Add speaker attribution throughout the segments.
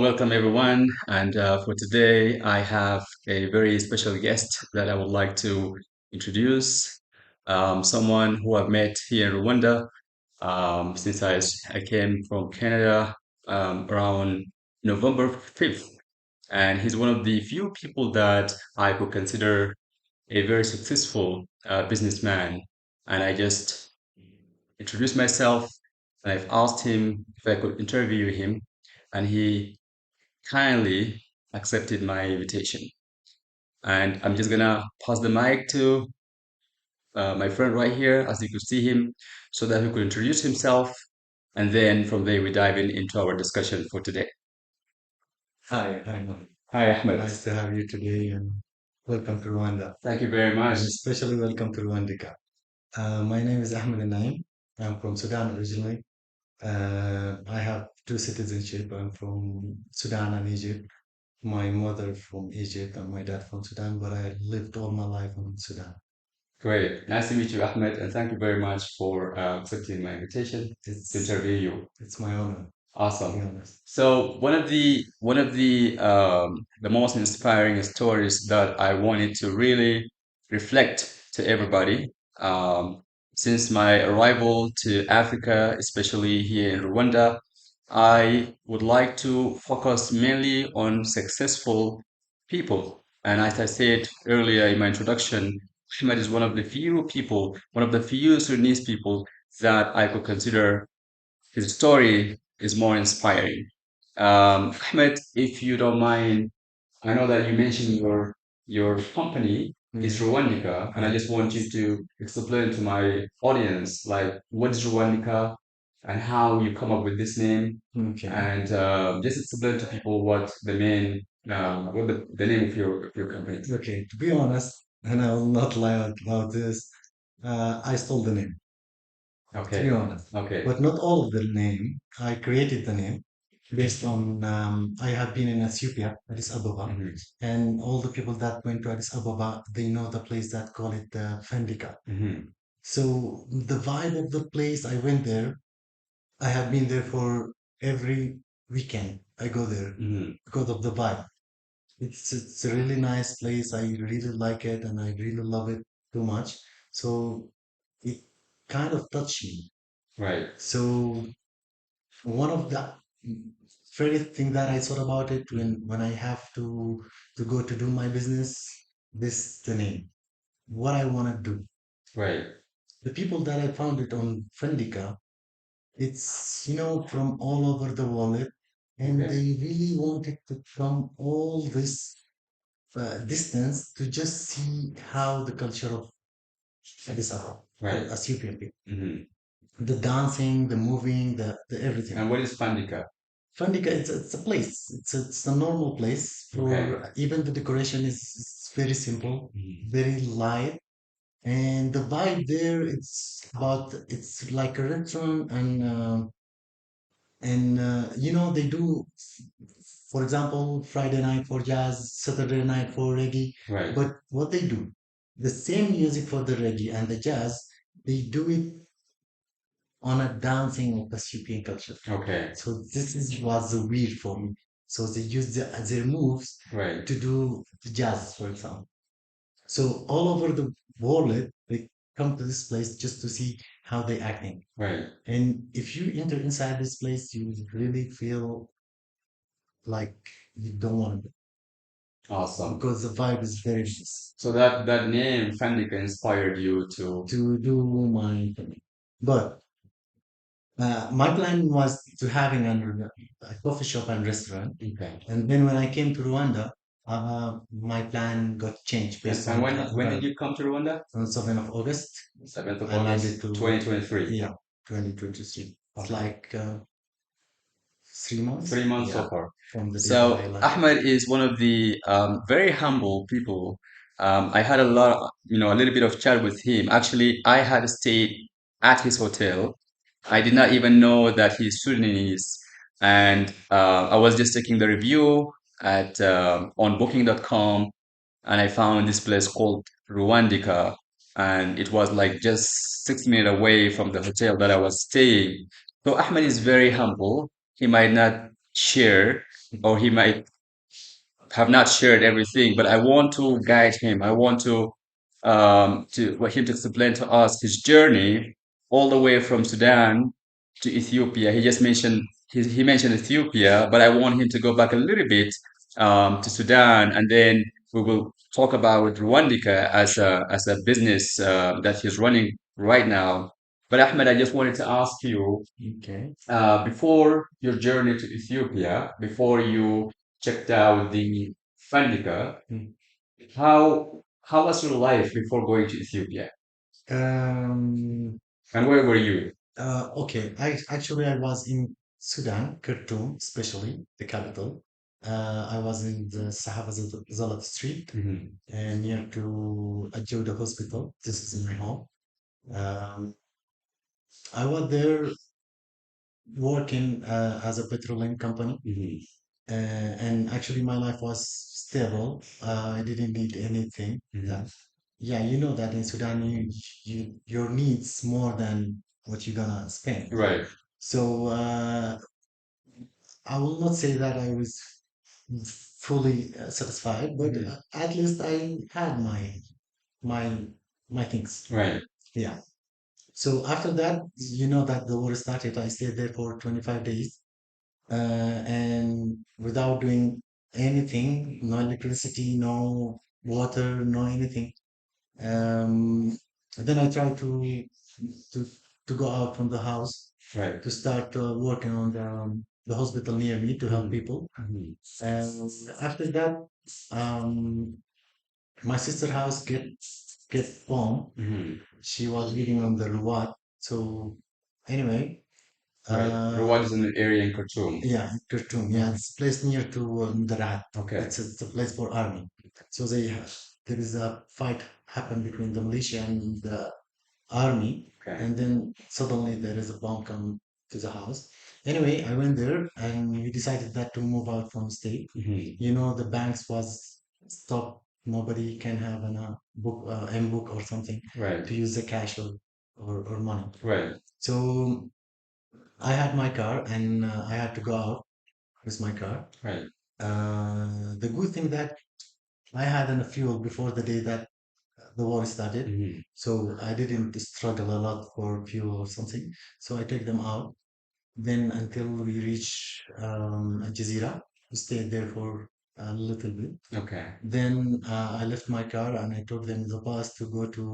Speaker 1: Welcome everyone. And for today, I have a very special guest that I would like to introduce. Someone who I've met here in Rwanda since I came from Canada around November 5th. And he's one of the few people that I could consider a very successful businessman. And I just introduced myself and I've asked him if I could interview him. And he kindly accepted my invitation. And I'm just gonna pass the mic to my friend right here, as you could see him, so that he could introduce himself. And then from there, we dive into our discussion for today.
Speaker 2: Hi, Mohammed.
Speaker 1: Hi, Ahmed.
Speaker 2: Nice to have you today and welcome to Rwanda.
Speaker 1: Thank you very
Speaker 2: And
Speaker 1: much.
Speaker 2: especially welcome to Rwandeka. My name is Ahmed Alneem. I'm from Sudan originally. I have two citizenship. I'm from Sudan and Egypt. My mother from Egypt and my dad from Sudan, but I lived all my life in Sudan.
Speaker 1: Great. Nice to meet you, Ahmed, and thank you very much for accepting my invitation to
Speaker 2: It's
Speaker 1: interview you.
Speaker 2: it's my honor, to be
Speaker 1: Awesome.
Speaker 2: honest.
Speaker 1: So one of the most inspiring stories that I wanted to really reflect to everybody since my arrival to Africa, especially here in Rwanda, I would like to focus mainly on successful people. And as I said earlier in my introduction, Ahmed is one of the few people, one of the few Sudanese people that I could consider his story is more inspiring. Ahmed, if you don't mind, I know that you mentioned your company is
Speaker 2: Mm,
Speaker 1: Rwandeka, and I
Speaker 2: yeah.
Speaker 1: just want you to explain to my audience like what is Rwandeka and how you come up with this name,
Speaker 2: Okay.
Speaker 1: and just explain to people what the name of your company is.
Speaker 2: Okay. To be honest, and I will not lie about this, I stole the name. To be
Speaker 1: Okay,
Speaker 2: honest.
Speaker 1: okay.
Speaker 2: But not all of the name. I created the name based on I have been in Ethiopia, Addis Ababa,
Speaker 1: Mhm,
Speaker 2: and all the people that went to Addis Ababa, they know the place that call it Fendika.
Speaker 1: mhm.
Speaker 2: So the vibe of the place, I went there. I have been there for every weekend. I go there
Speaker 1: Mhm.
Speaker 2: because of the vibe. It's a really nice place. I really like it, and I really love it too much. So it kind of touched me.
Speaker 1: Right.
Speaker 2: So one of the first thing that I thought about it when I have to go to do my business, this the name. What I want to do.
Speaker 1: Right.
Speaker 2: The people that I found it on Friendica, it's from all over the world, and
Speaker 1: Okay.
Speaker 2: they really wanted to come all this distance to just see how the culture of Addis Ababa or
Speaker 1: Right.
Speaker 2: Ethiopian people,
Speaker 1: Mhm.
Speaker 2: the dancing, the moving, the everything.
Speaker 1: And what is Pandika?
Speaker 2: Fandika, it's a place. It's a normal place
Speaker 1: Okay.
Speaker 2: for even the decoration is very simple,
Speaker 1: Mhm.
Speaker 2: very light, and the vibe there it's like a restaurant and they do, for example, Friday night for jazz, Saturday night for reggae.
Speaker 1: Right.
Speaker 2: But what they do, the same music for the reggae and the jazz, they do it on a dancing of the Ethiopian culture.
Speaker 1: Okay.
Speaker 2: So this is was weird for me. So they use their moves
Speaker 1: Right.
Speaker 2: to do the jazz, for example. So all over the world, they come to this place just to see how they acting.
Speaker 1: Right.
Speaker 2: And if you enter inside this place, you really feel like you don't want to
Speaker 1: Awesome.
Speaker 2: because the vibe is very nice
Speaker 1: So that name Pandika inspired you to.
Speaker 2: to do my thing. But my plan was to having a coffee shop and restaurant.
Speaker 1: Okay.
Speaker 2: And then when I came to Rwanda, my plan got changed
Speaker 1: And,
Speaker 2: based
Speaker 1: and
Speaker 2: on
Speaker 1: when did you come to Rwanda?
Speaker 2: on 7th of August.
Speaker 1: 7th of
Speaker 2: I landed
Speaker 1: August,
Speaker 2: to
Speaker 1: 2023.
Speaker 2: yeah 2023. It's
Speaker 1: Okay.
Speaker 2: like 3 months.
Speaker 1: 3 months so
Speaker 2: Yeah,
Speaker 1: far.
Speaker 2: from the day that I
Speaker 1: So
Speaker 2: landed.
Speaker 1: Ahmed is one of the very humble people. I had a little bit of chat with him. Actually, I had stayed at his hotel. I did not even know that he's Sudanese, and I was just checking the review at on Booking.com, and I found this place called Rwandika, and it was like just 6 minutes away from the hotel that I was staying. So Ahmed is very humble. He might not share, or he might have not shared everything, but I want to guide him. I want to for him to explain to us his journey all the way from Sudan to Ethiopia. He just mentioned he mentioned Ethiopia, but I want him to go back a little bit to Sudan, and then we will talk about Rwandeka as a business that he's running right now. But Ahmed, I just wanted to ask you
Speaker 2: Okay.
Speaker 1: before your journey to Ethiopia, before you checked out the Rwandeka,
Speaker 2: Mm.
Speaker 1: how was your life before going to Ethiopia?
Speaker 2: Um,
Speaker 1: And where were you?
Speaker 2: okay. I was in Sudan, Khartoum, especially the capital. I was in the Sahaba Zalat Street
Speaker 1: Mhm.
Speaker 2: and near to Ajoda Hospital. This is my home. Um, I was there working as a petroleum company,
Speaker 1: Mhm.
Speaker 2: and actually my life was stable. I didn't need anything.
Speaker 1: Mhm.
Speaker 2: Yeah, you know that in Sudan, your needs more than what you're gonna spend.
Speaker 1: Right.
Speaker 2: So I will not say that I was fully satisfied, but
Speaker 1: Mhm.
Speaker 2: at least I had my my things.
Speaker 1: Right.
Speaker 2: Yeah. So after that, you know that the war started. I stayed there for 25 days, and without doing anything, no electricity, no water, no anything. Um, then I tried to to go out from the house
Speaker 1: Right.
Speaker 2: to start working on the hospital near me to help
Speaker 1: Mhm.
Speaker 2: people.
Speaker 1: Mhm.
Speaker 2: And after that, um, my sister house get bombed.
Speaker 1: Mhm.
Speaker 2: She was living on the Ruwat. So anyway,
Speaker 1: Right. Rwanda is
Speaker 2: uh,
Speaker 1: an area in Khartoum.
Speaker 2: yeah, Khartoum. Yeah, it's a place near to Darat.
Speaker 1: Okay.
Speaker 2: It's a place for army. So there is a fight happened between the militia and the army,
Speaker 1: Okay.
Speaker 2: and then suddenly there is a bomb come to the house. Anyway, I went there and we decided that to move out from state.
Speaker 1: Mhm.
Speaker 2: You know, the banks was stopped. Nobody can have an book, M book or something
Speaker 1: Right.
Speaker 2: to use the cash or money.
Speaker 1: Right.
Speaker 2: So I had my car and I had to go out with my car.
Speaker 1: Right.
Speaker 2: The good thing that I had enough fuel before the day that the war started,
Speaker 1: Mhm.
Speaker 2: so I didn't struggle a lot for fuel or something. So I take them out. Then until we reach Jazeera, we stayed there for a little bit.
Speaker 1: Okay.
Speaker 2: Then I left my car and I took them the bus to go to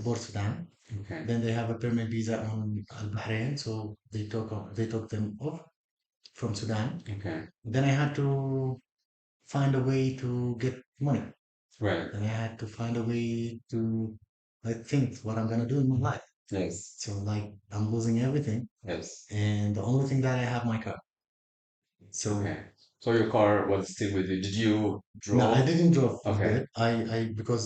Speaker 2: Port Sudan.
Speaker 1: Okay.
Speaker 2: Then they have a permit visa on Al Bahrain, so they took them off from Sudan.
Speaker 1: Okay.
Speaker 2: Then I had to find a way to get money.
Speaker 1: Right.
Speaker 2: Then I had to find a way to like think what I'm gonna do in my life.
Speaker 1: Yes.
Speaker 2: So like I'm losing everything,
Speaker 1: Yes.
Speaker 2: and the only thing that I have my car.
Speaker 1: Okay.
Speaker 2: So
Speaker 1: So your car was still with you. Did you
Speaker 2: no, I
Speaker 1: drove?
Speaker 2: didn't drove with
Speaker 1: Okay.
Speaker 2: it. I because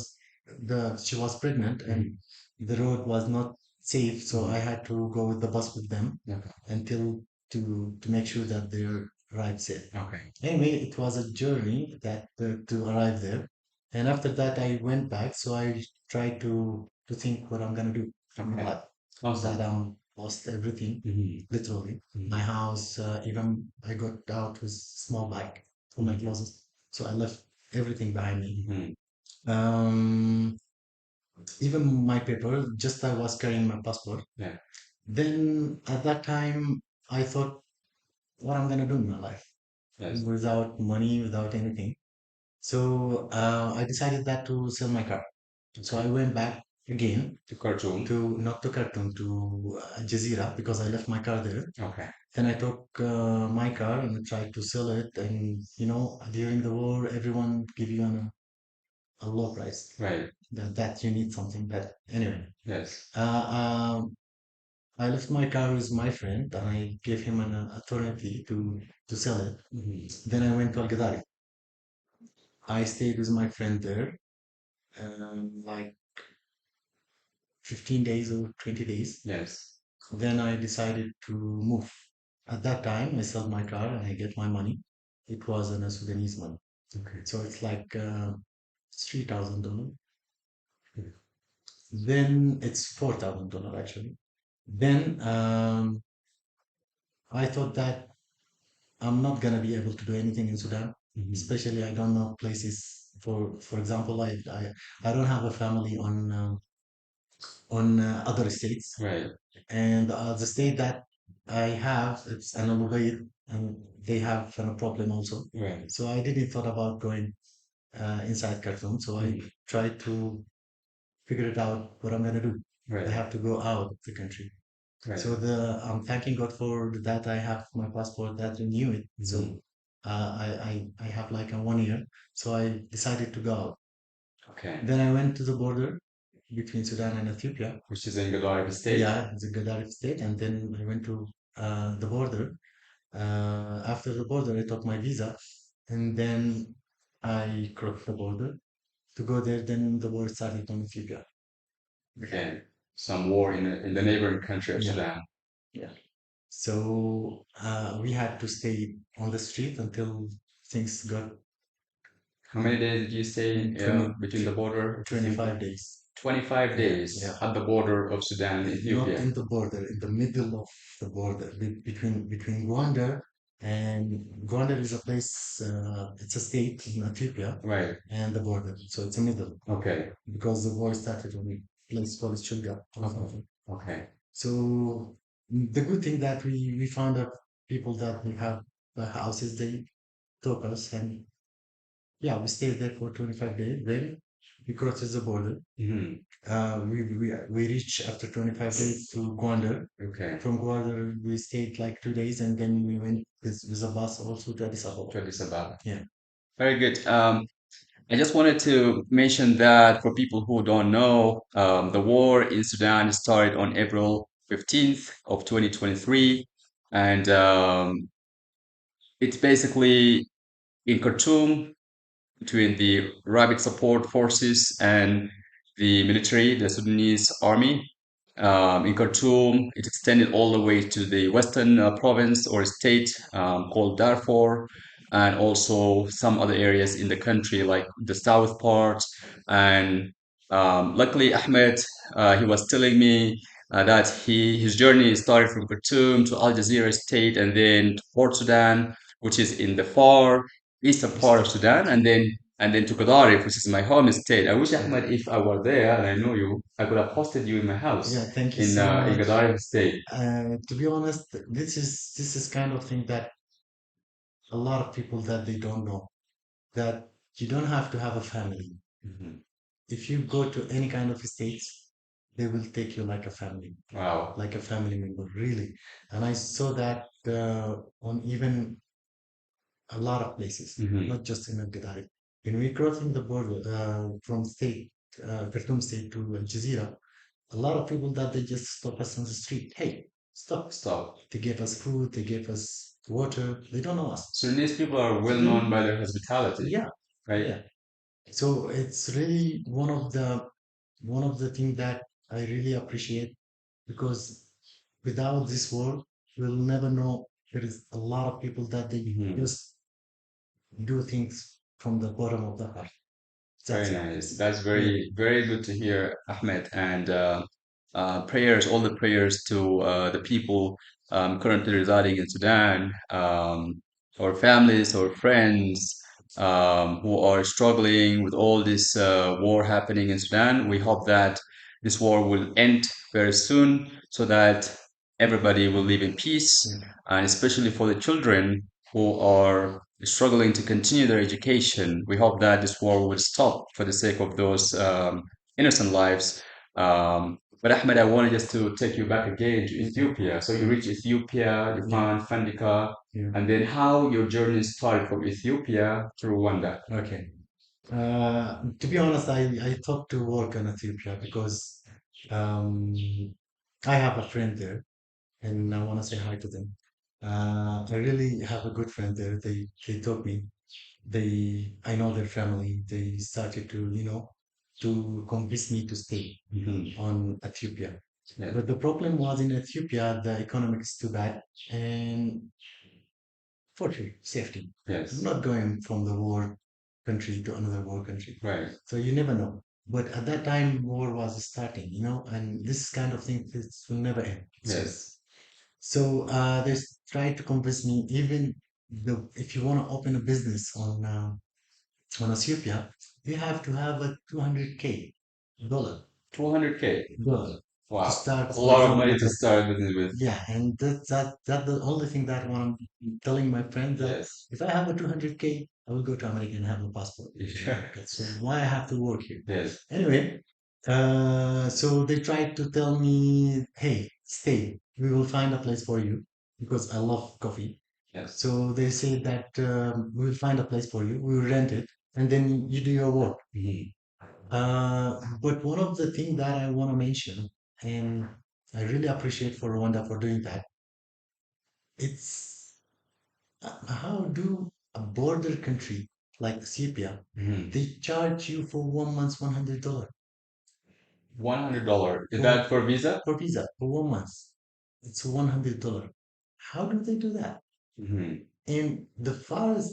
Speaker 2: the she was pregnant and
Speaker 1: Mhm.
Speaker 2: the road was not safe, so I
Speaker 1: Mhm.
Speaker 2: had to go with the bus with them
Speaker 1: Okay.
Speaker 2: until to make sure that they're right safe.
Speaker 1: Okay.
Speaker 2: Anyway, it was a journey that to arrive there, and after that I went back. So I tried to think what I'm gonna do in my
Speaker 1: Okay.
Speaker 2: life. That
Speaker 1: Awesome.
Speaker 2: lost everything,
Speaker 1: Mhm.
Speaker 2: literally. My
Speaker 1: Mhm.
Speaker 2: house, even I got out with small bag for my clothes. So I left everything behind me.
Speaker 1: Mhm.
Speaker 2: Um, even my paper, just I was carrying my passport.
Speaker 1: Yeah.
Speaker 2: Then at that time, I thought, what I'm gonna do in my life
Speaker 1: Yes.
Speaker 2: without money, without anything. So I decided that to sell my car. So I
Speaker 1: Okay.
Speaker 2: went back again
Speaker 1: To Khartoum.
Speaker 2: to not to Khartoum to Jazeera because I left my car there.
Speaker 1: Okay.
Speaker 2: Then I took my car and I tried to sell it. And you know, during the war, everyone give you a low price
Speaker 1: Right.
Speaker 2: that you need something better. Anyway,
Speaker 1: Yes.
Speaker 2: uh, um, I left my car with my friend and I gave him an authority to sell it.
Speaker 1: Mhm.
Speaker 2: Then I went to Al Gadari. I stayed with my friend there, like 15 days or 20 days.
Speaker 1: Yes.
Speaker 2: Then I decided to move. At that time, I sold my car and I get my money. It was in a Sudanese money.
Speaker 1: Okay.
Speaker 2: So it's like $3,000. Then it's $4,000 actually. Then I thought that I'm not gonna be able to do anything in Sudan. Especially, I don't know places. For example, I don't have a family on other states,
Speaker 1: Right.
Speaker 2: and the state that I have, it's an Ubaid, and they have a problem also.
Speaker 1: Right.
Speaker 2: So I didn't thought about going inside Khartoum. So I tried to figure it out what I'm gonna do. I
Speaker 1: Right.
Speaker 2: have to go out of the country.
Speaker 1: Right.
Speaker 2: So I'm thanking God for that. I have my passport that renew it. So I have like a 1 year. So I decided to go out.
Speaker 1: Okay.
Speaker 2: Then I went to the border between Sudan and Ethiopia.
Speaker 1: Which is in Gadar State.
Speaker 2: Yeah, it's a Gaddafi state. And then I went to the border. After the border, I took my visa, and then I crossed the border to go there. Then the war started on Ethiopia.
Speaker 1: Okay. Some war in the neighboring country of
Speaker 2: Yeah,
Speaker 1: Sudan.
Speaker 2: yeah. So we had to stay on the street until things got
Speaker 1: How many days did you stay
Speaker 2: 20,
Speaker 1: between the border of
Speaker 2: 25
Speaker 1: Ethiopia?
Speaker 2: days.
Speaker 1: 25
Speaker 2: Yeah,
Speaker 1: days
Speaker 2: yeah.
Speaker 1: at the border of Sudan and
Speaker 2: Not
Speaker 1: Ethiopia.
Speaker 2: in the border, in the middle of the border, between Rwanda and Rwanda is a place. It's a state in Ethiopia,
Speaker 1: Right.
Speaker 2: and the border. So it's a middle
Speaker 1: Okay.
Speaker 2: because the war started on a place called Shulga.
Speaker 1: Okay.
Speaker 2: So the good thing that we found out people that we have houses, they took us, and yeah, we stayed there for 25 days. Then we crossed the border.
Speaker 1: Hmm.
Speaker 2: We reached after 25 days to Gwanda.
Speaker 1: Okay.
Speaker 2: From Gwanda, we stayed like 2 days, and then we went with a bus also to Addis Ababa.
Speaker 1: To Addis Ababa.
Speaker 2: Yeah.
Speaker 1: Very good. I just wanted to mention that for people who don't know, the war in Sudan started on April 15th of 2023, and it's basically in Khartoum between the rapid support forces and the military, the Sudanese army. In Khartoum, it extended all the way to the western province or state called Darfur, and also some other areas in the country, like the south part. And luckily, Ahmed, he was telling me that his journey started from Khartoum to Al Jazeera state, and then to Port Sudan, which is in the far eastern part of Sudan, and then to Gadarif, which is my home state. I wish, Ahmed, if I were there and I know you, I could have hosted you in my house
Speaker 2: Yeah, thank you
Speaker 1: in
Speaker 2: so
Speaker 1: in
Speaker 2: much.
Speaker 1: Gadarif state.
Speaker 2: To be honest, this is kind of thing that a lot of people that they don't know that you don't have to have a family.
Speaker 1: Mhm.
Speaker 2: If you go to any kind of states, they will take you like a family,
Speaker 1: Wow.
Speaker 2: like a family member, really. And I saw that on even a lot of places,
Speaker 1: Hmm.
Speaker 2: not just in Al. When we crossing the border from state, Khartoum state to Al Jazeera, a lot of people that they just stop us on the street. Hey, stop.
Speaker 1: Stop.
Speaker 2: They gave us food, they gave us water. They don't know us.
Speaker 1: Sudanese people are well known by their hospitality,
Speaker 2: Yeah,
Speaker 1: right?
Speaker 2: yeah. So it's really one of the things that I really appreciate because without this world, we'll never know there is a lot of people that they
Speaker 1: Mhm.
Speaker 2: just do things from the bottom of the heart.
Speaker 1: Very
Speaker 2: That's it.
Speaker 1: nice. That's
Speaker 2: Really.
Speaker 1: very, very good to hear, Ahmed. And prayers, all the prayers to the people currently residing in Sudan, our families, our friends who are struggling with all this war happening in Sudan. We hope that this war will end very soon so that everybody will live in peace, and especially for the children who are struggling to continue their education. We hope that this war will stop for the sake of those innocent lives. But Ahmed, I wanted just to take you back again to Ethiopia. So you reached Ethiopia, you found Fandika,
Speaker 2: Yeah.
Speaker 1: and then how your journey started from Ethiopia to Rwanda.
Speaker 2: Okay. To be honest, I thought to work in Ethiopia because um, I have a friend there and I want to say hi to them. I really have a good friend there. They told me I know their family. They started to convince me to stay
Speaker 1: Mhm.
Speaker 2: on Ethiopia.
Speaker 1: Yeah.
Speaker 2: But the problem was in Ethiopia, the economics too bad, and for sure, safety. I'm
Speaker 1: Yes.
Speaker 2: not going from the war country to another war country.
Speaker 1: Right.
Speaker 2: So you never know. But at that time, war was starting, and this kind of thing this will never end. So,
Speaker 1: Yes.
Speaker 2: so they tried to convince me, even if you want to open a business on Ethiopia, you have to have a 200K dollar.
Speaker 1: 200K.
Speaker 2: Dollar to
Speaker 1: Wow.
Speaker 2: start,
Speaker 1: That's a
Speaker 2: for
Speaker 1: lot of
Speaker 2: example,
Speaker 1: money
Speaker 2: like
Speaker 1: to
Speaker 2: a,
Speaker 1: start business with.
Speaker 2: yeah, and that the only thing that when I'm telling my friends that
Speaker 1: Yes.
Speaker 2: if I have a 200K, I will go to America and have a passport.
Speaker 1: Yeah.
Speaker 2: Okay, so why I have to work here?
Speaker 1: Yes.
Speaker 2: Anyway, so they tried to tell me, hey, stay. We will find a place for you because I love coffee.
Speaker 1: Yes.
Speaker 2: So they say that we will find a place for you. We will rent it, and then you do your work.
Speaker 1: Mhm.
Speaker 2: But one of the things that I want to mention, and I really appreciate for Rwanda for doing that, it's how do a border country like Ethiopia,
Speaker 1: Mhm.
Speaker 2: they charge you for 1 month's $100
Speaker 1: $100. Is
Speaker 2: for
Speaker 1: that for visa?
Speaker 2: visa for 1 month. It's $100. How do they do that?
Speaker 1: Mhm.
Speaker 2: In the farthest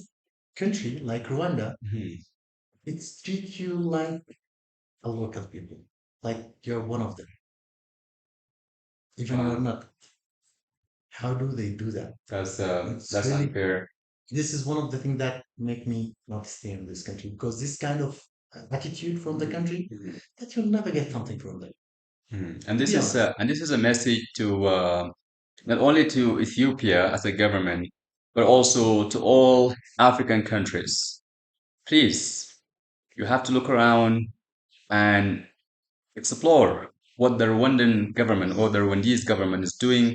Speaker 2: country like Rwanda,
Speaker 1: Mhm.
Speaker 2: it treats you like a local people, like you're one of them, even you're
Speaker 1: Wow.
Speaker 2: not. How do they do that? It's
Speaker 1: That's
Speaker 2: really,
Speaker 1: unfair.
Speaker 2: this is one of the things that make me not stay in this country because this kind of attitude from the country
Speaker 1: Mhm.
Speaker 2: that you'll never get something from them.
Speaker 1: Mhm.
Speaker 2: To be honest.
Speaker 1: And this is a message to not only to Ethiopia as a government, but also to all African countries. Please, you have to look around and explore what the Rwandan government or the Rwandese government is doing.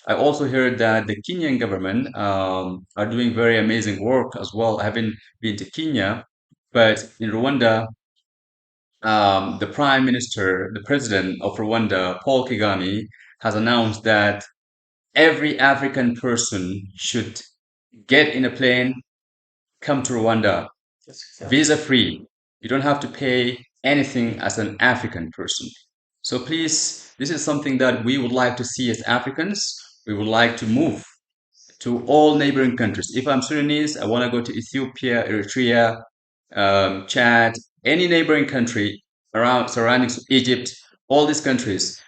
Speaker 1: I also heard that the Kenyan government are doing very amazing work as well. I haven't been to Kenya, but in Rwanda, the prime minister, the president of Rwanda, Paul Kagame, has announced that every African person should get in a plane, come to Rwanda,
Speaker 2: Yes, exactly.
Speaker 1: visa free. You don't have to pay anything as an African person. So please, this is something that we would like to see as Africans. We would like to move to all neighboring countries. If I'm Sudanese, I want to go to Ethiopia, Eritrea, Chad, any neighboring country around surrounding Egypt, all these countries.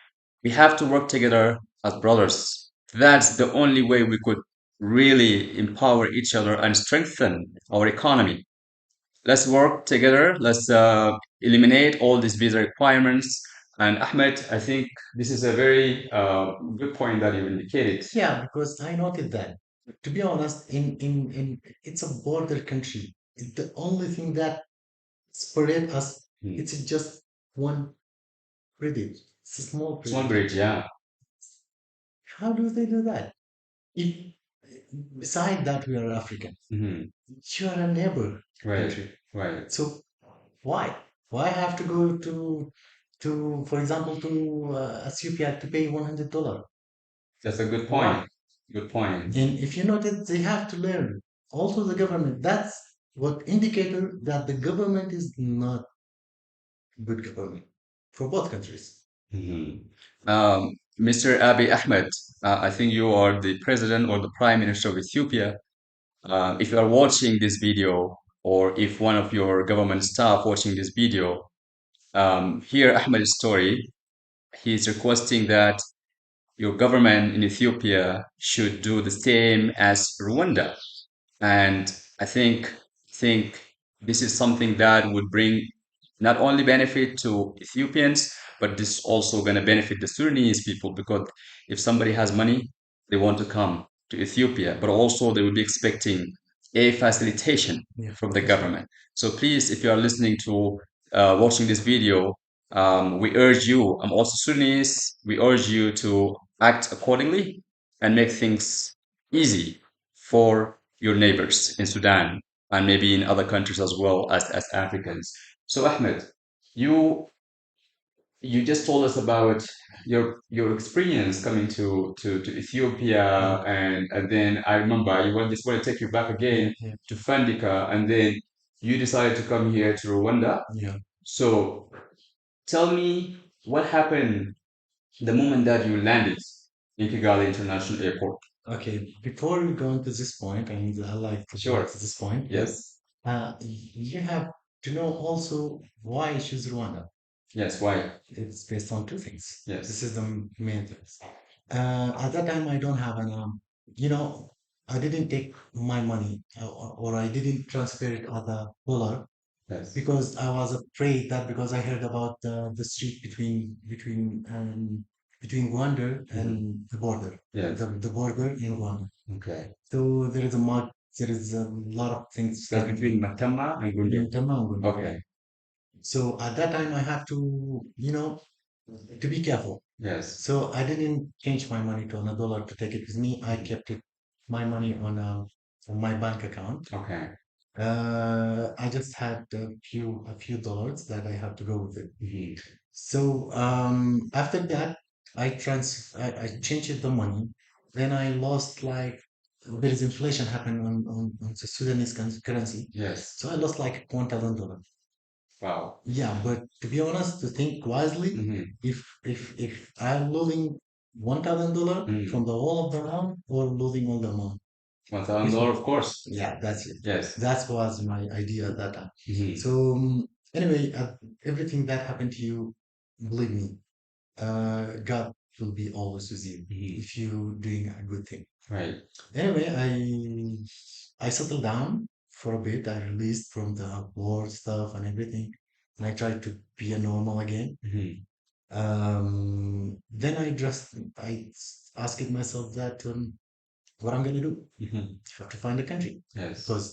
Speaker 1: We have to work together as brothers. That's the only way we could really empower each other and strengthen our economy. Let's work together. Let's eliminate all these visa requirements. And Ahmed, I think this is a very good point that you indicated.
Speaker 2: Yeah, because I noted that. To be honest, in it's a border country. The only thing that separates us,
Speaker 1: Hmm.
Speaker 2: it's just one bridge. It's a small
Speaker 1: Small
Speaker 2: bridge.
Speaker 1: bridge, yeah.
Speaker 2: How do they do that? If beside that we are African,
Speaker 1: Mhm.
Speaker 2: you are a neighbor
Speaker 1: Right,
Speaker 2: country.
Speaker 1: right.
Speaker 2: So why? Why have to go to for example to Ethiopia to pay $100?
Speaker 1: That's a good
Speaker 2: Why?
Speaker 1: point. Good point.
Speaker 2: And if you notice, they have to learn. Also, the government. That's what indicator that the government is not good government for both countries.
Speaker 1: Mhm. Mr. Abiy Ahmed, I think you are the president or the prime minister of Ethiopia. If you are watching this video, or if one of your government staff watching this video, hear Ahmed's story. He's requesting that your government in Ethiopia should do the same as Rwanda. And I think this is something that would bring not only benefit to Ethiopians, but this is also going to benefit the Sudanese people because if somebody has money, they want to come to Ethiopia, but also they will be expecting a facilitation
Speaker 2: Yeah,
Speaker 1: from the
Speaker 2: that's right.
Speaker 1: government. So please, if you are listening to watching this video, we urge you, I'm also Sudanese, we urge you to act accordingly and make things easy for your neighbors in Sudan and maybe in other countries as well as Africans. So Ahmed, you you just told us about your experience coming to Ethiopia
Speaker 2: Yeah,
Speaker 1: and then I remember just want to take you back
Speaker 2: yeah,
Speaker 1: again
Speaker 2: yeah,
Speaker 1: to Fandika and then you decided to come here to Rwanda.
Speaker 2: yeah.
Speaker 1: So tell me what happened the moment that you landed in Kigali International Airport.
Speaker 2: Okay, before we go into this point, and I like to go
Speaker 1: Sure.
Speaker 2: to this point, but
Speaker 1: Yes.
Speaker 2: you have to know also why I choose Rwanda.
Speaker 1: Yes. Why?
Speaker 2: It's based on two things. This
Speaker 1: Yes.
Speaker 2: is the main things. At that time, I don't have an, you know, I didn't take my money or I didn't transfer it as a dollar
Speaker 1: Yes.
Speaker 2: because I was afraid that because I heard about the street between Rwanda and the border,
Speaker 1: Yes.
Speaker 2: the border in Rwanda.
Speaker 1: Okay.
Speaker 2: So there is a lot of things
Speaker 1: That's between Matama and Gundia.
Speaker 2: in Tamil.
Speaker 1: Okay.
Speaker 2: So at that time, I have to, to be careful.
Speaker 1: Yes.
Speaker 2: So I didn't change my money to another dollar to take it with me. I kept it, my money on my bank account.
Speaker 1: Okay.
Speaker 2: I just had a few dollars that I have to go with it.
Speaker 1: Mhm.
Speaker 2: So after that, I changed the money. Then I lost like there is inflation happening on the Sudanese currency.
Speaker 1: Yes.
Speaker 2: So I lost like $1,000.
Speaker 1: Wow.
Speaker 2: Yeah, but to be honest, to think wisely,
Speaker 1: Mhm.
Speaker 2: if I'm losing $1,000 from the whole of the amount or losing all the amount.
Speaker 1: $1,000, of course.
Speaker 2: Yeah, that's it.
Speaker 1: Yes.
Speaker 2: That was my idea at that time.
Speaker 1: Mhm.
Speaker 2: So anyway, everything that happened to you, believe me, God will be always with you if you're doing a good thing.
Speaker 1: Right.
Speaker 2: Anyway, I settled down for a bit. I released from the war stuff and everything, and I tried to be a normal again.
Speaker 1: Mhm.
Speaker 2: Then I asked myself that what I'm gonna do.
Speaker 1: Mhm.
Speaker 2: You have to find a country
Speaker 1: Yes.
Speaker 2: because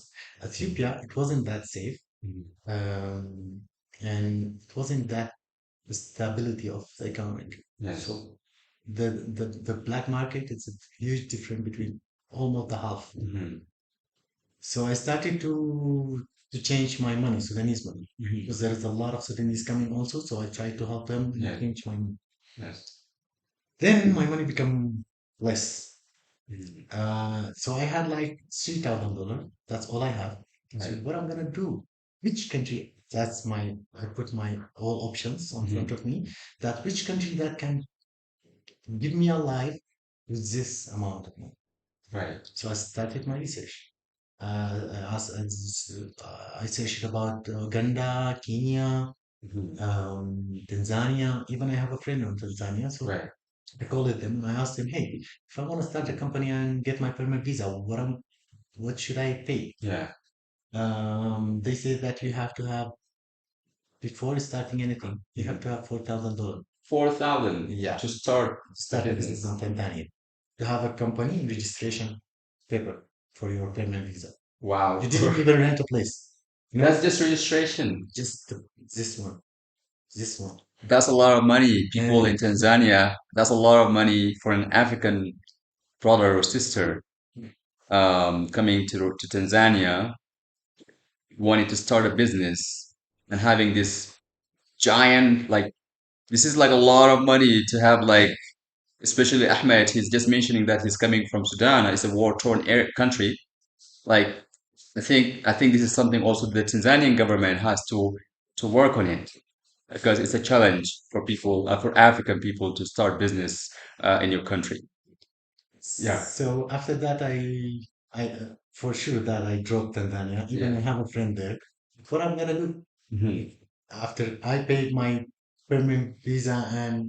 Speaker 2: Ethiopia it wasn't that safe,
Speaker 1: Mhm.
Speaker 2: and it wasn't that the stability of the economy.
Speaker 1: Yes.
Speaker 2: So the black market it's a huge difference between almost the half.
Speaker 1: Mhm.
Speaker 2: So I started to change my money, Sudanese money,
Speaker 1: Mhm.
Speaker 2: because there is a lot of Sudanese coming also. So I tried to help them and
Speaker 1: Yeah.
Speaker 2: change my money.
Speaker 1: Yes.
Speaker 2: Then my money become less.
Speaker 1: Mhm.
Speaker 2: So I had like $3,000. That's all I have. So
Speaker 1: Right.
Speaker 2: what I'm gonna do? Which country? I put my all options on front of me. That which country that can give me a life with this amount of money.
Speaker 1: Right.
Speaker 2: So I started my research. I searched about Uganda, Kenya,
Speaker 1: Mhm.
Speaker 2: Tanzania. Even I have a friend in Tanzania, so
Speaker 1: Right.
Speaker 2: I called them and I asked them, "Hey, if I want to start a company and get my permanent visa, what should I pay?"
Speaker 1: Yeah.
Speaker 2: They said that you have to have before starting anything, you have to have $4,000.
Speaker 1: 4,000.
Speaker 2: Yeah,
Speaker 1: To start
Speaker 2: start
Speaker 1: a
Speaker 2: a business
Speaker 1: business.
Speaker 2: in Tanzania. To have a company registration paper for your permanent visa.
Speaker 1: Wow.
Speaker 2: You didn't even rent a place.
Speaker 1: That's just registration.
Speaker 2: Just this one, this one.
Speaker 1: That's a lot of money. People in
Speaker 2: And
Speaker 1: Tanzania, that's a lot of money for an African brother or sister coming to Tanzania, wanting to start a business and having this giant, like, this is like a lot of money to have, like, especially Ahmed, he's just mentioning that he's coming from Sudan. It's a war-torn country. Like, I think this is something also the Tanzanian government has to work on it because it's a challenge for people, for African people to start business in your country. Yeah.
Speaker 2: so after that, for sure that I dropped Tanzania. Even
Speaker 1: Yeah.
Speaker 2: I have a friend there. What I'm gonna do
Speaker 1: Mhm.
Speaker 2: after I paid my permanent visa and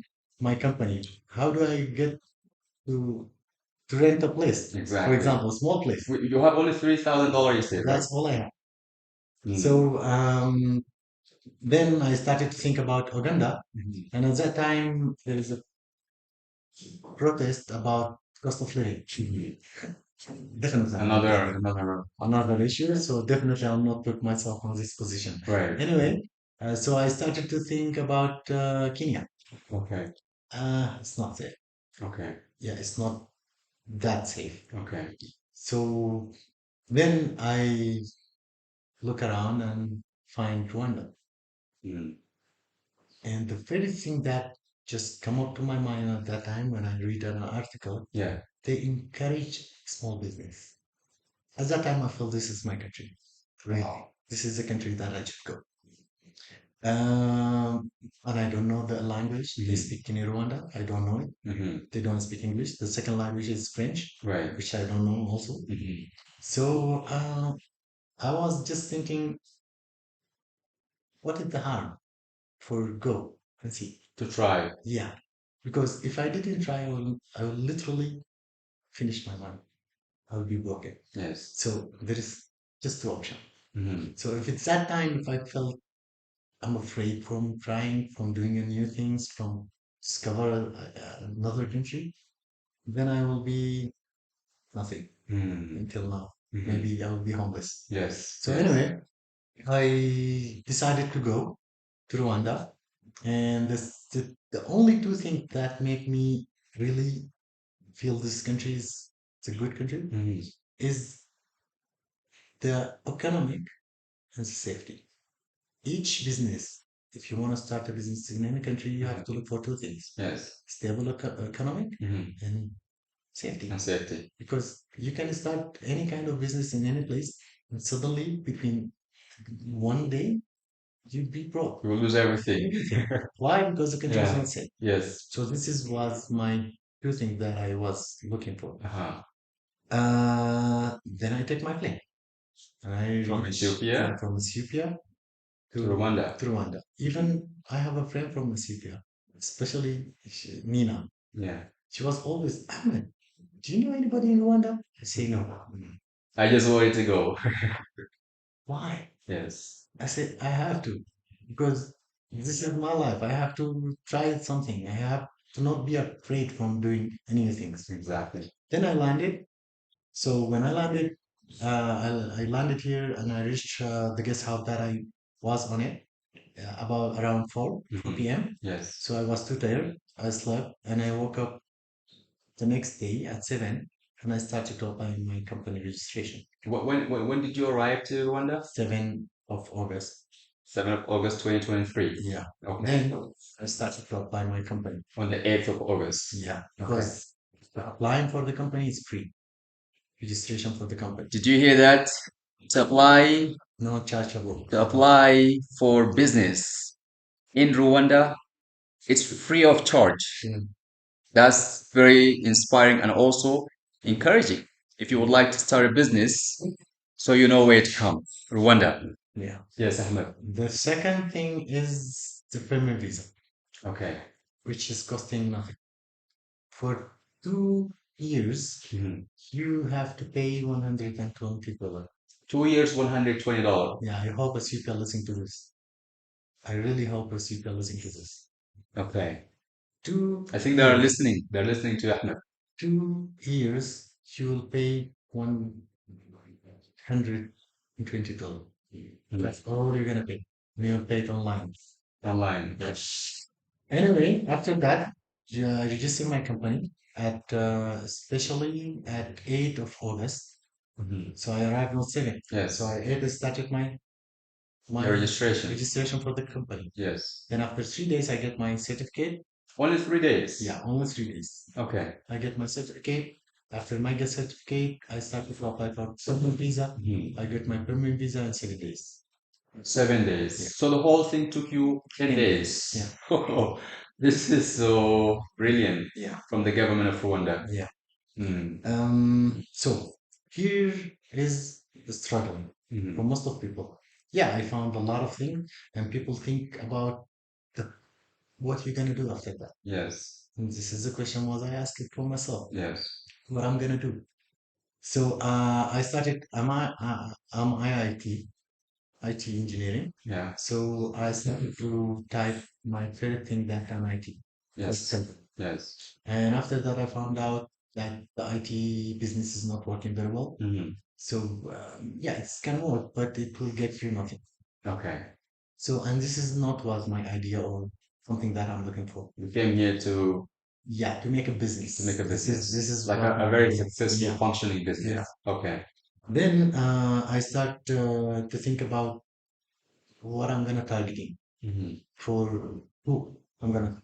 Speaker 2: my company? How do I get to to rent a place? For
Speaker 1: Exactly.
Speaker 2: example, a small place.
Speaker 1: You have only $3,000, you said, right?
Speaker 2: That's all I have.
Speaker 1: Mm.
Speaker 2: So then I started to think about Uganda,
Speaker 1: Mhm.
Speaker 2: and at that time there is a protest about cost of living. Definitely, I'm not
Speaker 1: Another,
Speaker 2: planning
Speaker 1: another,
Speaker 2: another issue, so definitely I'll not put myself on this position.
Speaker 1: right.
Speaker 2: Anyway, so I started to think about Kenya.
Speaker 1: Okay.
Speaker 2: It's not safe.
Speaker 1: Okay.
Speaker 2: Yeah, it's not that safe.
Speaker 1: Okay.
Speaker 2: So then I look around and find Rwanda.
Speaker 1: Mm.
Speaker 2: And the very thing that just come up to my mind at that time when I read an article,
Speaker 1: Yeah.
Speaker 2: they encourage small business. At that time, I felt this is my country. Really, this is the country that I should go. And I don't know the language they speak in Rwanda. I don't know it.
Speaker 1: Hmm.
Speaker 2: They don't speak English. The second language is French,
Speaker 1: Right.
Speaker 2: which I don't know also.
Speaker 1: Hmm.
Speaker 2: So I was just thinking, what is the harm for go and see?
Speaker 1: To try.
Speaker 2: Yeah, because if I didn't try, I will literally finish my money. I'll be broken.
Speaker 1: Yes.
Speaker 2: So there is just two options.
Speaker 1: Hmm.
Speaker 2: So if it's that time, if I felt I'm afraid from trying, from doing a new things, from discover another country, then I will be nothing
Speaker 1: Hmm.
Speaker 2: until now.
Speaker 1: Hmm.
Speaker 2: Maybe I will be homeless.
Speaker 1: Yes.
Speaker 2: So
Speaker 1: Yes.
Speaker 2: anyway, I decided to go to Rwanda, and the only two things that make me really feel this country is it's a good country
Speaker 1: Hmm.
Speaker 2: is the economic and safety. Each business, if you want to start a business in any country, you have to look for two things:
Speaker 1: Yes.
Speaker 2: stable economic
Speaker 1: Hmm.
Speaker 2: and safety.
Speaker 1: And safety.
Speaker 2: Because you can start any kind of business in any place, and suddenly between one day you'd be broke.
Speaker 1: You will lose everything.
Speaker 2: Everything. Why? Because the country is
Speaker 1: Yeah.
Speaker 2: not safe.
Speaker 1: Yes.
Speaker 2: So this is was my two things that I was looking for.
Speaker 1: Uh-huh.
Speaker 2: Then I take my plane and I
Speaker 1: From
Speaker 2: reach
Speaker 1: Ethiopia
Speaker 2: from Ethiopia
Speaker 1: to
Speaker 2: to
Speaker 1: Rwanda.
Speaker 2: Rwanda. Even I have a friend from Ethiopia, especially Nina.
Speaker 1: Yeah.
Speaker 2: She was always, Ahmed, do you know anybody in Rwanda? I say no.
Speaker 1: I just wanted to go.
Speaker 2: Why?
Speaker 1: Yes.
Speaker 2: I said I have to because this is my life. I have to try something. I have to not be afraid from doing any things.
Speaker 1: Exactly.
Speaker 2: Then I landed. So when I landed, I landed here and I reached the guest house that I was on it about around 4 p.m.
Speaker 1: Yes.
Speaker 2: So I was too tired. I slept and I woke up the next day at 7 and I started to apply my company registration.
Speaker 1: When did you arrive to Rwanda?
Speaker 2: 7th of August.
Speaker 1: 7th of August 2023.
Speaker 2: Yeah.
Speaker 1: Okay.
Speaker 2: Then I started to apply my company.
Speaker 1: On the 8th of August.
Speaker 2: Yeah.
Speaker 1: Okay.
Speaker 2: Because applying for the company is free. Registration for the company.
Speaker 1: Did you hear that? To apply
Speaker 2: No chargeable.
Speaker 1: to apply for business in Rwanda, it's free of charge.
Speaker 2: Mm.
Speaker 1: That's very inspiring and also encouraging. If you would like to start a business, so you know where to come. Rwanda.
Speaker 2: Yeah.
Speaker 1: Yes, Ahmed.
Speaker 2: The second thing is the permanent visa,
Speaker 1: Okay.
Speaker 2: which is costing nothing. For 2 years, you have to pay $120.
Speaker 1: 2 years, $120.
Speaker 2: Yeah, I hope as you are listening to this. I really hope as you are listening to this.
Speaker 1: Okay.
Speaker 2: Two
Speaker 1: I think they are
Speaker 2: years,
Speaker 1: listening. They're listening to Ahmed.
Speaker 2: 2 years, you will pay $120. That's all you're gonna pay. You'll pay it online.
Speaker 1: Online.
Speaker 2: Yes. Anyway, after that, I registered my company at especially at 8th of August. So I arrived on 7th.
Speaker 1: Yes.
Speaker 2: So I 8th started my
Speaker 1: Your registration.
Speaker 2: registration for the company.
Speaker 1: Yes.
Speaker 2: Then after 3 days, I get my certificate.
Speaker 1: Only 3 days.
Speaker 2: Yeah, only 3 days.
Speaker 1: Okay.
Speaker 2: I get my certificate. After my get certificate, I started to apply for permanent visa. I get my permanent visa in 7 days.
Speaker 1: 7 days.
Speaker 2: Yeah.
Speaker 1: So the whole thing took you 10 days.
Speaker 2: Yeah.
Speaker 1: Oh, this is so brilliant
Speaker 2: Yeah.
Speaker 1: from the government of Rwanda.
Speaker 2: Yeah.
Speaker 1: Mm.
Speaker 2: So here is the struggle for most of people. Yeah, I found a lot of things, and people think about what you're gonna do after that.
Speaker 1: Yes.
Speaker 2: And this is the question was I asked it for myself.
Speaker 1: Yes.
Speaker 2: What I'm gonna do. So I started. I'm IT engineering.
Speaker 1: Yeah.
Speaker 2: So I started to type my favorite thing that I'm IT.
Speaker 1: Yes.
Speaker 2: Simple.
Speaker 1: Yes.
Speaker 2: And after that, I found out that the IT business is not working very well. So yeah, it can work, but it will get you nothing.
Speaker 1: Okay.
Speaker 2: So and this is not was my idea or something that I'm looking for.
Speaker 1: You came here to
Speaker 2: Yeah, to make a business.
Speaker 1: make a business.
Speaker 2: This is
Speaker 1: Like
Speaker 2: what
Speaker 1: a
Speaker 2: I'm
Speaker 1: very
Speaker 2: doing.
Speaker 1: successful
Speaker 2: Yeah,
Speaker 1: functioning business.
Speaker 2: yeah.
Speaker 1: Okay.
Speaker 2: Then I start to think about what I'm gonna targeting for who I'm gonna.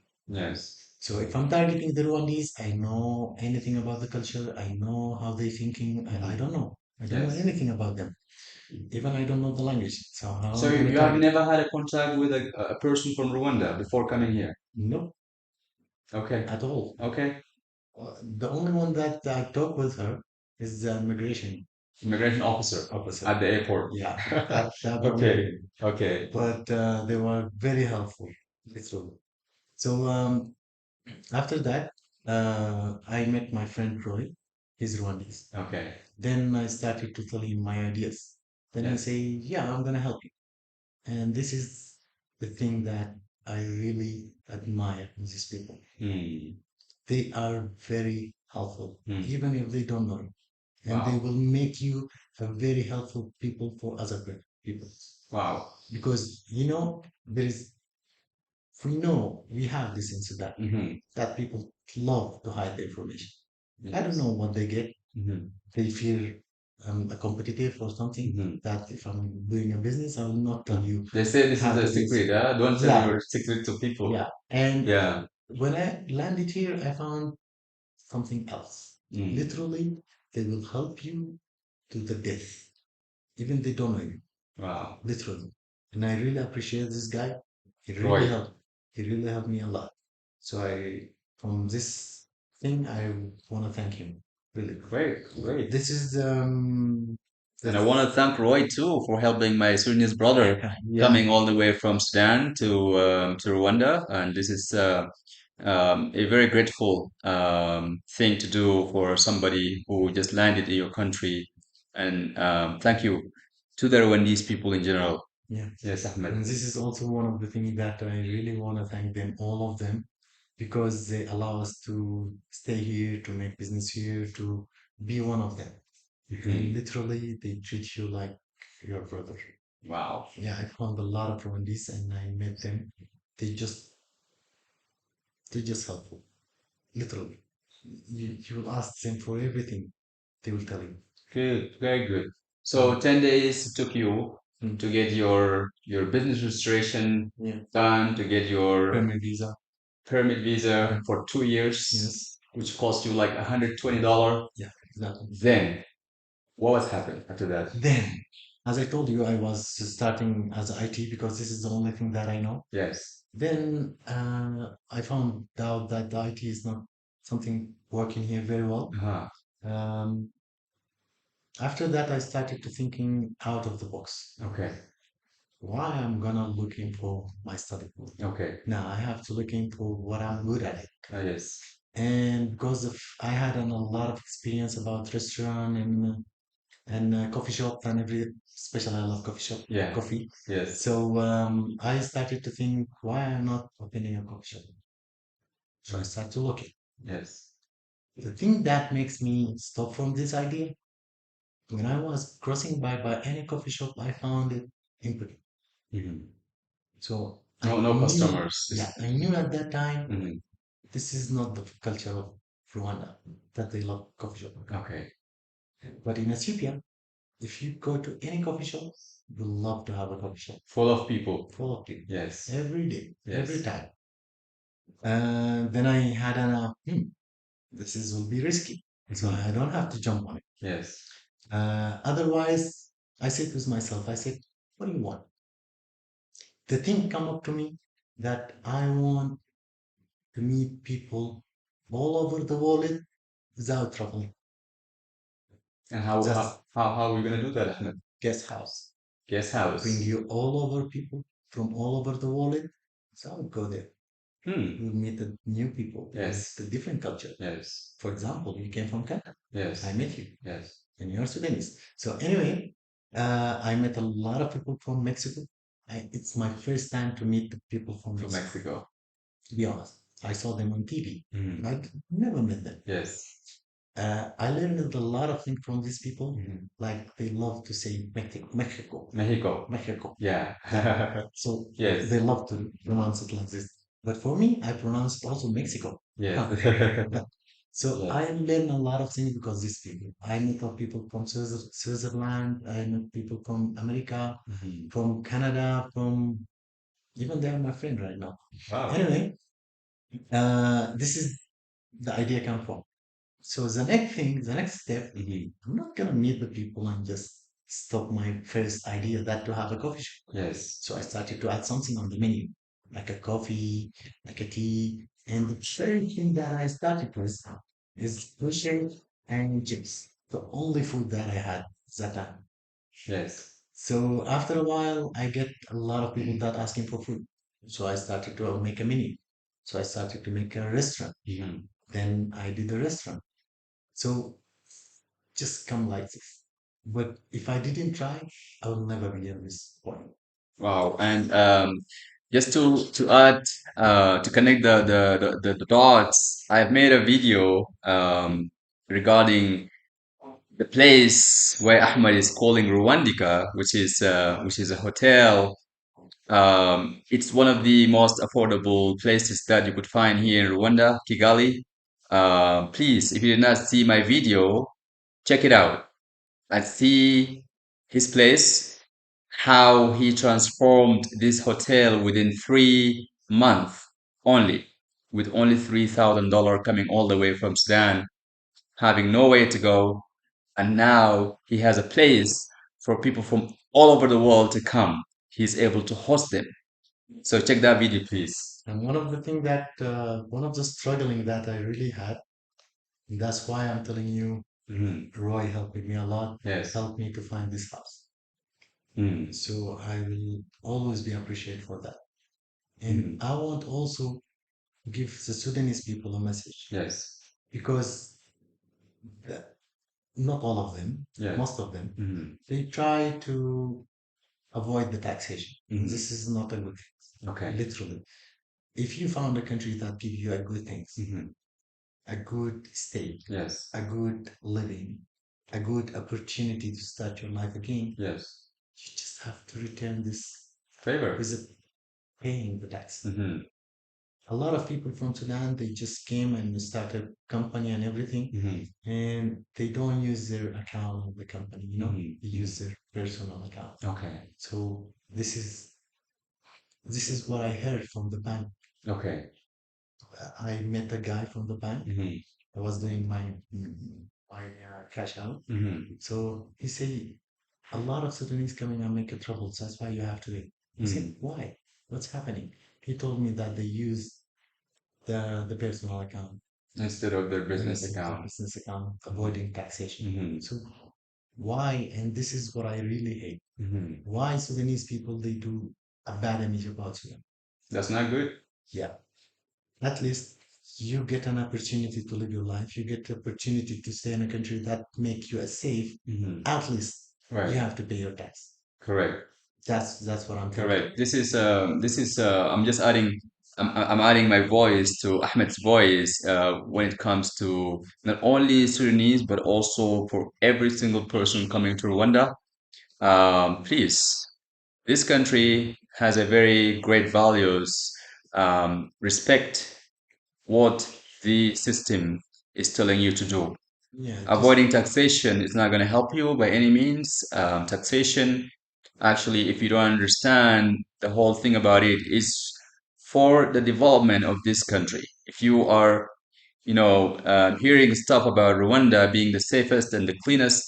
Speaker 1: Yes.
Speaker 2: So if I'm targeting the Rwandese, I know anything about the culture. I know how they thinking. I don't know. I don't know
Speaker 1: Yes.
Speaker 2: anything about them. Even I don't know the language. So how
Speaker 1: So
Speaker 2: I'm gonna
Speaker 1: you have
Speaker 2: target?
Speaker 1: never had a contact with a person from Rwanda before coming here?
Speaker 2: No,
Speaker 1: Okay.
Speaker 2: at all.
Speaker 1: Okay.
Speaker 2: The only one that I talk with her is the immigration
Speaker 1: Immigration
Speaker 2: officer.
Speaker 1: at the airport.
Speaker 2: Yeah, that
Speaker 1: Okay. Okay.
Speaker 2: but they were very helpful. Literally. So after that, I met my friend Roy. He's Rwandese.
Speaker 1: Okay.
Speaker 2: Then I started to tell him my ideas. Then he
Speaker 1: Yes.
Speaker 2: say, "Yeah, I'm gonna help you." And this is the thing that I really admire in these people.
Speaker 1: Hmm.
Speaker 2: They are very helpful,
Speaker 1: Hmm.
Speaker 2: even if they don't know you. And they
Speaker 1: Wow.
Speaker 2: will make you a very helpful people for other people.
Speaker 1: Wow.
Speaker 2: Because, there is, we know we have this in Sudan
Speaker 1: Mm-hmm.
Speaker 2: that people love to hide the information. I don't
Speaker 1: Yes.
Speaker 2: know what they get.
Speaker 1: Mm-hmm.
Speaker 2: They feel a competitive or something
Speaker 1: Mm-hmm.
Speaker 2: that if I'm doing a business, I will not tell you
Speaker 1: They say this is
Speaker 2: how
Speaker 1: a
Speaker 2: to do it.
Speaker 1: secret, huh? Don't tell
Speaker 2: Yeah,
Speaker 1: your secret to people.
Speaker 2: yeah. And
Speaker 1: Yeah.
Speaker 2: when I landed here, I found something else.
Speaker 1: Mm.
Speaker 2: Literally, they will help you to the death, even they don't know you.
Speaker 1: Wow.
Speaker 2: Literally. And I really appreciate this guy. He really
Speaker 1: Roy.
Speaker 2: helped. He really helped me a lot. So from this thing, I want to thank him. Really.
Speaker 1: Great, great.
Speaker 2: This is
Speaker 1: And I
Speaker 2: the
Speaker 1: want to thank Roy too for helping my Sudanese brother
Speaker 2: yeah.
Speaker 1: coming all the way from Sudan to Rwanda. And this is a very grateful thing to do for somebody who just landed in your country. And thank you to the Rwandese people in general.
Speaker 2: Yeah.
Speaker 1: Yes, Ahmed.
Speaker 2: And this is also one of the things that I really want to thank them, all of them, because they allow us to stay here, to make business here, to be one of them. And
Speaker 1: Mhm.
Speaker 2: literally, they treat you like your brother.
Speaker 1: Wow.
Speaker 2: Yeah, I found a lot of Rwandese and I met them. They just, they're just helpful. Literally. You will ask them for everything, they will tell you.
Speaker 1: Good, very good. So 10 days took you
Speaker 2: Mm.
Speaker 1: to get your business registration
Speaker 2: Yeah.
Speaker 1: done, to get your
Speaker 2: Permanent visa.
Speaker 1: permit visa
Speaker 2: Mm.
Speaker 1: for 2 years,
Speaker 2: Yes.
Speaker 1: which cost you like $120.
Speaker 2: Yeah, exactly.
Speaker 1: Then what was happened after that?
Speaker 2: Then, as I told you, I was starting as IT because this is the only thing that I know.
Speaker 1: Yes.
Speaker 2: Then I found out that the IT is not something working here very well.
Speaker 1: Uh-huh.
Speaker 2: Um, After that, I started to thinking out of the box.
Speaker 1: Okay.
Speaker 2: Why I'm gonna looking for my study?
Speaker 1: Okay.
Speaker 2: Now I have to look into what I'm good at.
Speaker 1: Yes.
Speaker 2: And because of I had a lot of experience about restaurant and coffee shop and every especially I love coffee shop
Speaker 1: Yeah.
Speaker 2: coffee.
Speaker 1: Yes.
Speaker 2: So I started to think why I'm not opening a coffee shop. So I started to look it.
Speaker 1: Yes.
Speaker 2: The thing that makes me stop from this idea when I was crossing by any coffee shop, I found it empty.
Speaker 1: Mhm.
Speaker 2: So I
Speaker 1: No
Speaker 2: knew,
Speaker 1: customers.
Speaker 2: yeah, I knew at that time
Speaker 1: Mhm.
Speaker 2: this is not the culture of Rwanda that they love coffee shop.
Speaker 1: Okay.
Speaker 2: But in Ethiopia, if you go to any coffee shop, you love to have a coffee shop
Speaker 1: Full of people.
Speaker 2: full of people
Speaker 1: Yes.
Speaker 2: every day, every
Speaker 1: Yes.
Speaker 2: time. Then I had this is will be risky, so
Speaker 1: Mhm.
Speaker 2: I don't have to jump on it.
Speaker 1: Yes.
Speaker 2: Otherwise, I said with myself, I said, what do you want? The thing come up to me that I want to meet people all over the world without traveling.
Speaker 1: And how
Speaker 2: Just
Speaker 1: how how are we gonna do that, Ahmed?
Speaker 2: guest house.
Speaker 1: Guest
Speaker 2: Bring
Speaker 1: house.
Speaker 2: you all over people from all over the world. So I would go there.
Speaker 1: Hmm.
Speaker 2: You'll meet the new people with
Speaker 1: Yes.
Speaker 2: the different culture.
Speaker 1: Yes.
Speaker 2: For example, you came from Canada. I
Speaker 1: Yes.
Speaker 2: met you,
Speaker 1: Yes.
Speaker 2: and you're Sudanese. So anyway, I met a lot of people from Mexico. It's my first time to meet the people from
Speaker 1: From
Speaker 2: Mexico.
Speaker 1: Mexico.
Speaker 2: To be honest, I saw them on TV.
Speaker 1: Hmm.
Speaker 2: I never met them.
Speaker 1: Yes.
Speaker 2: I learned a lot of things from these people.
Speaker 1: Mhm.
Speaker 2: Like they love to say Mexico, Mexico,
Speaker 1: Mexico.
Speaker 2: Mexico.
Speaker 1: Yeah.
Speaker 2: So
Speaker 1: Yes.
Speaker 2: they love to pronounce it like this. But for me, I pronounce it also Mexico.
Speaker 1: Yes.
Speaker 2: So
Speaker 1: Yes.
Speaker 2: I learn a lot of things because these people. I met people from Switzerland. I met people from America,
Speaker 1: Mhm.
Speaker 2: from Canada, from even they are my friend right now.
Speaker 1: Wow.
Speaker 2: Anyway, this is the idea come from. So the next thing, the next step,
Speaker 1: Mhm.
Speaker 2: I'm not gonna meet the people and just stop my first idea that to have a coffee shop.
Speaker 1: Yes.
Speaker 2: So I started to add something on the menu, like a coffee, like a tea. And the third thing that I started with is fish and chips. The only food that I had that time.
Speaker 1: Yes.
Speaker 2: So after a while, I get a lot of people that asking for food. So I started to make a menu. So I started to make a restaurant.
Speaker 1: Mhm.
Speaker 2: Then I did a restaurant. So just come like this. But if I didn't try, I would never be at this point.
Speaker 1: Wow. And just to add to connect the dots, I've made a video regarding the place where Ahmed is calling Rwandeka, which is a hotel. It's one of the most affordable places that you could find here in Rwanda, Kigali. Please, if you did not see my video, check it out and see his place, how he transformed this hotel within 3 months only, with only $3,000 coming all the way from Sudan, having nowhere to go, and now he has a place for people from all over the world to come. He's able to host them. So check that video, please.
Speaker 2: And one of the thing that one of the struggling that I really had, that's why I'm telling you, Roy helped me a lot,
Speaker 1: Yes.
Speaker 2: helped me to find this house.
Speaker 1: Mm.
Speaker 2: So I will always be appreciated for that.
Speaker 1: Mm.
Speaker 2: And I want also give the Sudanese people a message
Speaker 1: Yes.
Speaker 2: because the- not all of them,
Speaker 1: Yeah.
Speaker 2: most of them,
Speaker 1: Mm.
Speaker 2: they try to avoid the taxation.
Speaker 1: Mhm.
Speaker 2: This is not a good thing,
Speaker 1: Okay.
Speaker 2: literally. If you found a country that give you a good things, a good stay,
Speaker 1: Yes.
Speaker 2: a good living, a good opportunity to start your life again,
Speaker 1: Yes.
Speaker 2: you just have to return this
Speaker 1: Favor.
Speaker 2: with paying the tax.
Speaker 1: Mm-hmm.
Speaker 2: A lot of people from Sudan, they just came and started company and everything, and they don't use their account of the company, they use their personal account.
Speaker 1: Okay.
Speaker 2: So this is what I heard from the bank.
Speaker 1: Okay.
Speaker 2: I met a guy from the bank. I was doing my cash out. So he said a lot of Sudanese coming and make a trouble. So that's why you have to wait. I said, why? What's happening? He told me that they use the personal account
Speaker 1: Instead of their business
Speaker 2: instead of the
Speaker 1: account.
Speaker 2: business account, avoiding taxation.
Speaker 1: Mm-hmm.
Speaker 2: So why? And this is what I really hate.
Speaker 1: Mm-hmm.
Speaker 2: Why Sudanese people they do a bad image about Sudan?
Speaker 1: That's not good.
Speaker 2: Yeah. At least you get an opportunity to live your life. You get the opportunity to stay in a country that make you a safe. At least
Speaker 1: Right.
Speaker 2: you have to pay your tax.
Speaker 1: Correct.
Speaker 2: That's what I'm thinking.
Speaker 1: Correct. This is I'm just adding I'm adding my voice to Ahmed's voice when it comes to not only Sudanese but also for every single person coming to Rwanda. Please, this country has a very great values. Respect what the system is telling you to do.
Speaker 2: Yeah,
Speaker 1: Avoiding taxation is not going to help you by any means. Taxation, actually, if you don't understand the whole thing about it, is for the development of this country. If you are, hearing stuff about Rwanda being the safest and the cleanest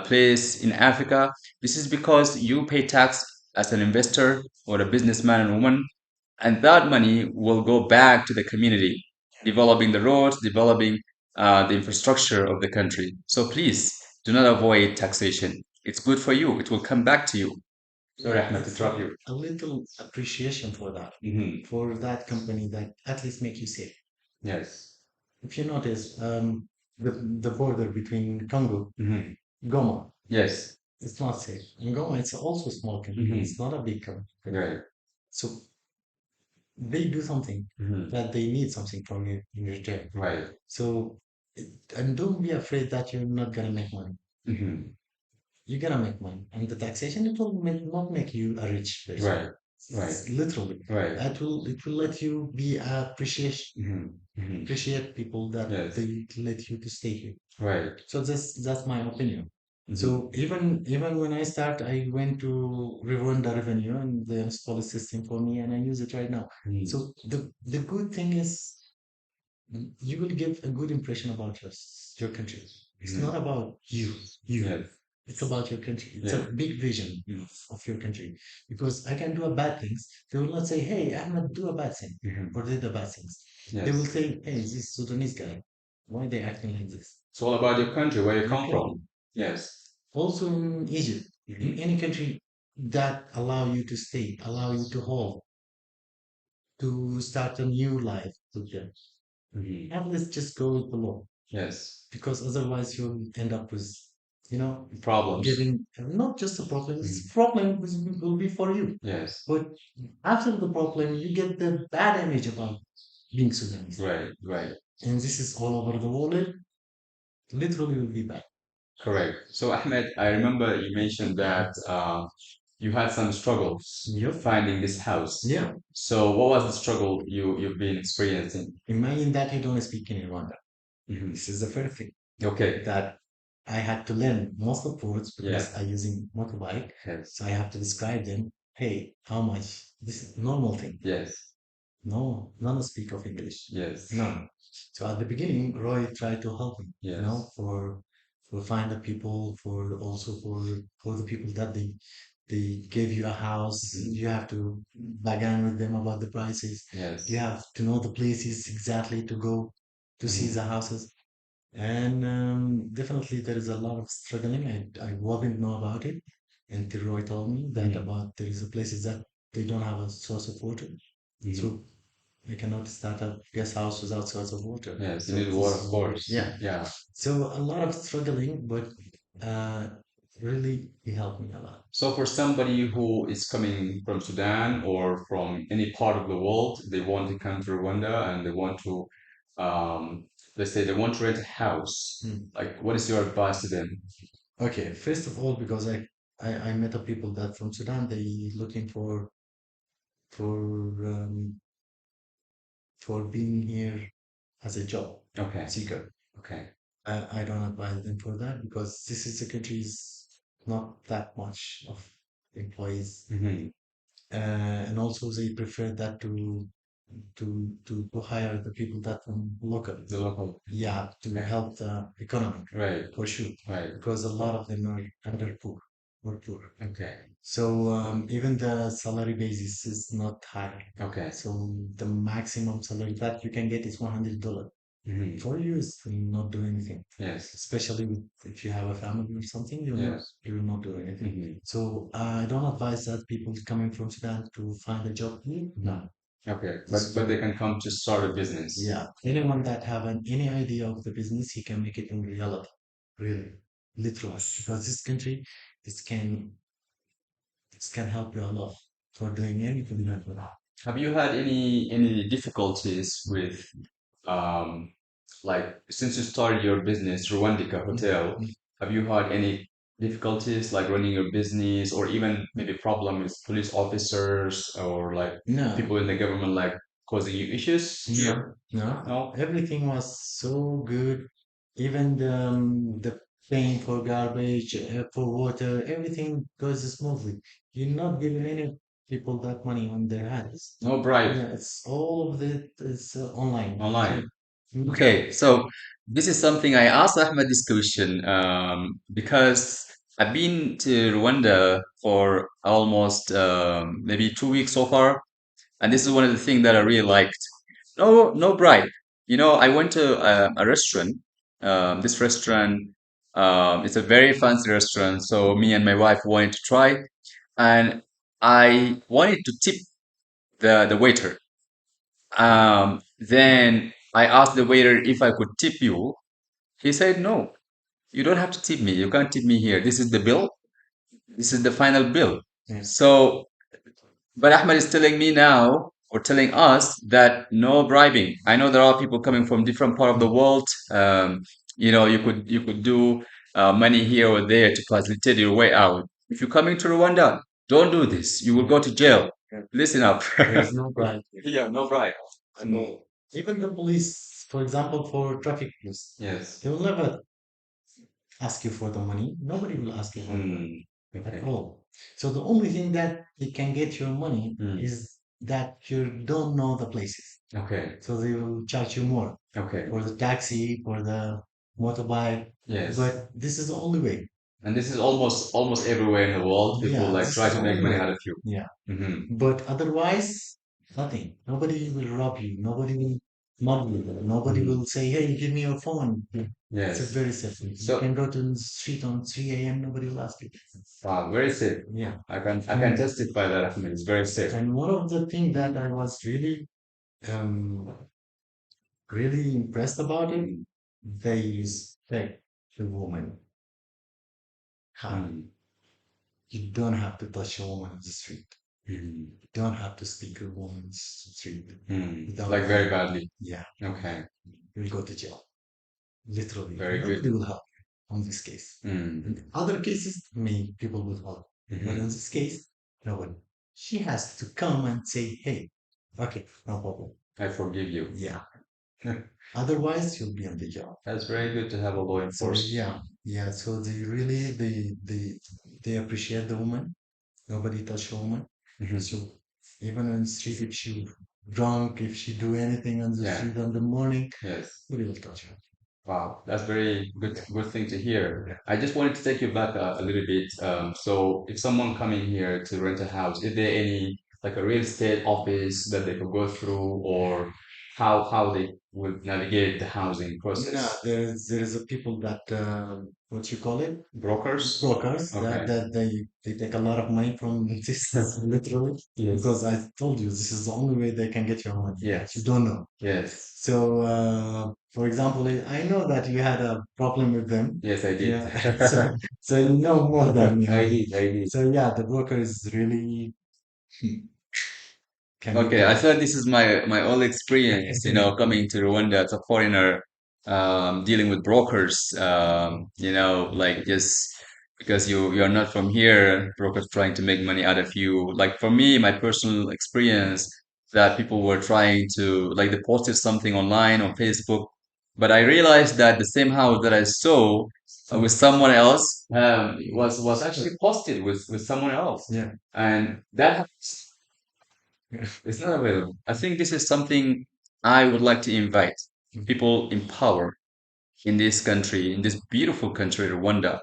Speaker 1: place in Africa, this is because you pay tax as an investor or a businessman and woman, and that money will go back to the community, developing the roads, developing the infrastructure of the country. So please do not avoid taxation. It's good for you. It will come back to you. Sorry, Ahmed, to
Speaker 2: it's
Speaker 1: drop you.
Speaker 2: a little appreciation for that,
Speaker 1: Hmm.
Speaker 2: for that company that at least make you safe.
Speaker 1: Yes.
Speaker 2: If you notice, the border between Congo,
Speaker 1: Hmm.
Speaker 2: Goma,
Speaker 1: Yes.
Speaker 2: it's not safe. And Goma, it's also a small country. It's not a big country.
Speaker 1: Right.
Speaker 2: So they do something that they need something from you in return.
Speaker 1: Right.
Speaker 2: So, and don't be afraid that you're not gonna make money.
Speaker 1: Hmm.
Speaker 2: You're gonna make money, and the taxation it will not make you a rich person.
Speaker 1: Right. Right.
Speaker 2: Literally,
Speaker 1: Right.
Speaker 2: it will let you be appreciation
Speaker 1: Hmm.
Speaker 2: appreciate people that
Speaker 1: Yes.
Speaker 2: they let you to stay here.
Speaker 1: Right.
Speaker 2: So that's my opinion. So even when I start, I went to Rwanda Revenue and they installed a system for me, and I use it right now. So the good thing is you will give a good impression about your country. It's not about you.
Speaker 1: Yes.
Speaker 2: It's about your country. It's a
Speaker 1: Yeah.
Speaker 2: big vision of your country. Because I can do a bad things. They will not say, hey, Ahmed, do a bad thing or did a bad things. They will
Speaker 1: Yes.
Speaker 2: say, hey, this Sudanese guy, why they acting like this?
Speaker 1: It's all about your country, where you come
Speaker 2: Okay.
Speaker 1: from. Yes.
Speaker 2: Also in Egypt, in any country that allow you to stay, allow you to hold, to start a new life with them.
Speaker 1: Hmm.
Speaker 2: And let's just go with the law.
Speaker 1: Yes.
Speaker 2: because otherwise you'll end up with, you know,
Speaker 1: Problems.
Speaker 2: getting not just a problem. This problem will be for you,
Speaker 1: Yes.
Speaker 2: but after the problem, you get the bad image about being Sudanese,
Speaker 1: Right. Right.
Speaker 2: and this is all over the world. Literally, will be bad.
Speaker 1: Correct. So Ahmed, I remember you mentioned that you had some struggles
Speaker 2: Yep.
Speaker 1: finding this house.
Speaker 2: Yeah.
Speaker 1: So what was the struggle you've been experiencing?
Speaker 2: Imagine that you don't speak in Rwanda.
Speaker 1: Mhm.
Speaker 2: This is the first thing
Speaker 1: Okay.
Speaker 2: that I had to learn most of the words
Speaker 1: Yeah.
Speaker 2: because I using motorbike.
Speaker 1: Yes.
Speaker 2: So I have to describe them. Hey, how much? This is normal thing.
Speaker 1: Yes.
Speaker 2: No, none speak of English.
Speaker 1: Yes.
Speaker 2: None. So at the beginning, Roy tried to help me,
Speaker 1: Yes.
Speaker 2: for find the people, for also for the people that they gave you a house.
Speaker 1: Mhm.
Speaker 2: You have to bargain with them about the prices.
Speaker 1: Yes.
Speaker 2: You have to know the places exactly to go to see
Speaker 1: Mhm.
Speaker 2: the houses. And definitely there is a lot of struggling. I wouldn't know about it until Roy told me that
Speaker 1: Mhm.
Speaker 2: about there is a places that they don't have a source of water.
Speaker 1: Mhm.
Speaker 2: So I cannot start a guest house without source of water.
Speaker 1: Yes. You
Speaker 2: So
Speaker 1: need water,
Speaker 2: this
Speaker 1: of
Speaker 2: is
Speaker 1: course.
Speaker 2: yeah.
Speaker 1: Yeah.
Speaker 2: So a lot of struggling, but uh, really it helped me a lot.
Speaker 1: So for somebody who is coming from Sudan or from any part of the world, they want to come to Rwanda and they want to, let's say they want to rent a house.
Speaker 2: Hmm.
Speaker 1: Like, what is your advice to them?
Speaker 2: Okay, first of all, because I met a people that from Sudan, they looking for um, for being here as a job
Speaker 1: Okay.
Speaker 2: seeker.
Speaker 1: Okay.
Speaker 2: I don't advise them for that because this is a country is not that much of employees,
Speaker 1: Hmm.
Speaker 2: and also they prefer that to hire the people that from local.
Speaker 1: The local.
Speaker 2: Yeah, to
Speaker 1: Okay.
Speaker 2: help the economy
Speaker 1: Right.
Speaker 2: for sure,
Speaker 1: Right.
Speaker 2: because a lot of them are under poor or poor.
Speaker 1: Okay.
Speaker 2: So even the salary basis is not high.
Speaker 1: Okay.
Speaker 2: So the maximum salary that you can get is $100.
Speaker 1: Hmm.
Speaker 2: 4 years to not do anything,
Speaker 1: Yes.
Speaker 2: especially with if you have a family or something,
Speaker 1: Yes.
Speaker 2: you will not do anything.
Speaker 1: Hmm.
Speaker 2: So I don't advise that people coming from Sudan to find a job here. No.
Speaker 1: Okay.
Speaker 2: This
Speaker 1: But they can come to start a business.
Speaker 2: yeah, anyone that have any idea of the business, he can make it in reality, really, literally, because this country, this can this can help you a lot for doing anything that you want.
Speaker 1: Have you had any difficulties with um like since you started your business, Rwandeka Hotel,
Speaker 2: Mm.
Speaker 1: have you had any difficulties like running your business or even maybe problem with police officers or like
Speaker 2: No,
Speaker 1: people in the government like causing you issues?
Speaker 2: no,
Speaker 1: No?
Speaker 2: everything was so good. Even the paying for garbage, for water, everything goes smoothly. You're not giving any people that money on their hands.
Speaker 1: No bribe
Speaker 2: Yeah, it's all of it is online.
Speaker 1: online.
Speaker 2: Mm.
Speaker 1: Okay, so this is something I asked Ahmed this question because I've been to Rwanda for almost maybe 2 weeks so far, and this is one of the things that I really liked. No, no bribe. You know, I went to a restaurant. This restaurant, it's a very fancy restaurant. So me and my wife wanted to try, and I wanted to tip the waiter. Then I asked the waiter if I could tip you. He said, "No, you don't have to tip me. You can't tip me here. This is the bill. This is the final bill."
Speaker 2: Yeah.
Speaker 1: So but Ahmed is telling me now, or telling us, that no bribing. I know there are people coming from different part of the world. You could do money here or there to facilitate your way out. If you're coming to Rwanda, don't do this. You will go to jail.
Speaker 2: Yeah.
Speaker 1: Listen up.
Speaker 2: There's no bribe.
Speaker 1: Yeah, no bribe.
Speaker 2: No. Even the police, for example, for traffic police,
Speaker 1: Yes.
Speaker 2: they will never ask you for the money. Nobody will ask you for the money
Speaker 1: Hmm.
Speaker 2: at
Speaker 1: Okay.
Speaker 2: all. So the only thing that they can get your money
Speaker 1: Hmm.
Speaker 2: is that you don't know the places.
Speaker 1: Okay.
Speaker 2: So they will charge you more
Speaker 1: Okay.
Speaker 2: for the taxi, for the motorbike.
Speaker 1: Yes.
Speaker 2: But this is the only way.
Speaker 1: And this is almost everywhere in the world. People
Speaker 2: Yeah,
Speaker 1: like
Speaker 2: this
Speaker 1: try
Speaker 2: is the
Speaker 1: to make
Speaker 2: only
Speaker 1: money
Speaker 2: way.
Speaker 1: out of you.
Speaker 2: Yeah.
Speaker 1: Hmm.
Speaker 2: But otherwise, nothing. Nobody will rob you. Nobody will mug you. Nobody
Speaker 1: Hmm.
Speaker 2: will say, "Hey, give me your phone." It's a
Speaker 1: Yes.
Speaker 2: very safe. You
Speaker 1: So
Speaker 2: can go to the street on 3 a.m. Nobody will ask you.
Speaker 1: Very safe.
Speaker 2: Yeah.
Speaker 1: I can
Speaker 2: And
Speaker 1: testify that Ahmed is very safe.
Speaker 2: and one of the things that I was really um really impressed about it they respect the woman. How?
Speaker 1: Mm.
Speaker 2: You don't have to touch a woman on the street.
Speaker 1: Mm.
Speaker 2: You don't have to speak to a woman on the street without
Speaker 1: Like very
Speaker 2: her.
Speaker 1: badly.
Speaker 2: Yeah,
Speaker 1: Okay.
Speaker 2: you'll go to jail. Literally,
Speaker 1: Very
Speaker 2: nobody
Speaker 1: good.
Speaker 2: will help you on this case.
Speaker 1: Mm.
Speaker 2: In other cases, maybe people will help. But in
Speaker 1: Mhm.
Speaker 2: this case, no one. She has to come and say, hey, okay, no problem.
Speaker 1: I forgive you.
Speaker 2: Yeah. Otherwise, you'll be on the job.
Speaker 1: That's very good to have a law
Speaker 2: So
Speaker 1: enforced.
Speaker 2: yeah. So they appreciate the woman. Nobody touch a woman.
Speaker 1: Mhm.
Speaker 2: So even on the street, if she drunk, if she do anything on the
Speaker 1: Yeah.
Speaker 2: street in the morning,
Speaker 1: Yes.
Speaker 2: nobody will touch her.
Speaker 1: Wow, that's very good thing to hear.
Speaker 2: Yeah.
Speaker 1: I just wanted to take you back a little bit. So if someone coming here to rent a house, is there any like a real estate office that they could go through, or how they would navigate the housing
Speaker 2: No,
Speaker 1: process?
Speaker 2: there is a people that what you call it,
Speaker 1: Brokers?
Speaker 2: brokers that
Speaker 1: Okay.
Speaker 2: they take a lot of money from this literally because
Speaker 1: Yes.
Speaker 2: I told you this is the only way they can get your money. You
Speaker 1: Yes.
Speaker 2: don't know.
Speaker 1: Yes.
Speaker 2: So for example, I know that you had a problem with them.
Speaker 1: Yes, I did.
Speaker 2: Yeah. So you know more than me.
Speaker 1: I did. I did.
Speaker 2: So yeah, the broker is really can be
Speaker 1: Okay, I
Speaker 2: tough.
Speaker 1: thought this is my only experience, coming to Rwanda as a foreigner, dealing with brokers, like just because you're not from here, brokers trying to make money out of you. Like for me, my personal experience that people were trying to like they posted something online on Facebook, but I realized that the same house that I saw with someone else was actually posted with someone else,
Speaker 2: Yeah.
Speaker 1: and that it's not available. I think this is something I would like to invite people in power in this country, in this beautiful country, Rwanda,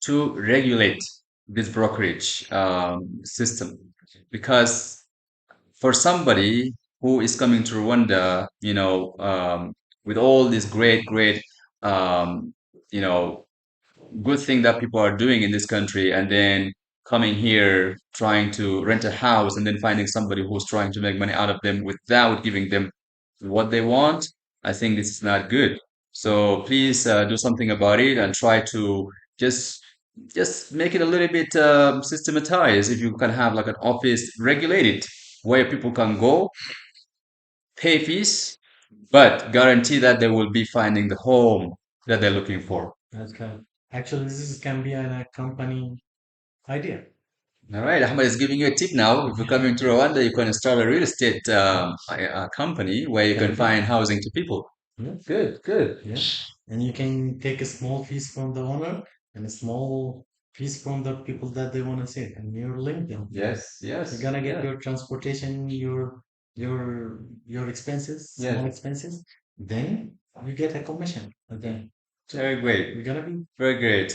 Speaker 1: to regulate this brokerage system. Because for somebody who is coming to Rwanda, with all these great, um, you know, good thing that people are doing in this country and then coming here trying to rent a house and then finding somebody who's trying to make money out of them without giving them what they want. I think this is not good. So please do something about it and try to just just make it a little bit systematized. If you can have like an office regulated where people can go pay fees but guarantee that they will be finding the home that they're looking for.
Speaker 2: That's kind. Actually, can be a company idea.
Speaker 1: All right, Ahmed is giving you a tip now. If you come into Rwanda, you can start a real estate company where you can
Speaker 2: Can be.
Speaker 1: find housing to people.
Speaker 2: Yeah.
Speaker 1: Good, good.
Speaker 2: Yeah. And you can take a small piece from the owner and a small piece from the people that they want to see. And you're linked them.
Speaker 1: Yes,
Speaker 2: You're
Speaker 1: yes,
Speaker 2: gonna get
Speaker 1: yeah,
Speaker 2: your transportation, your expenses, small
Speaker 1: yes.
Speaker 2: expenses. Then you get a commission. And then
Speaker 1: Very
Speaker 2: we're
Speaker 1: great,
Speaker 2: gonna be
Speaker 1: very great.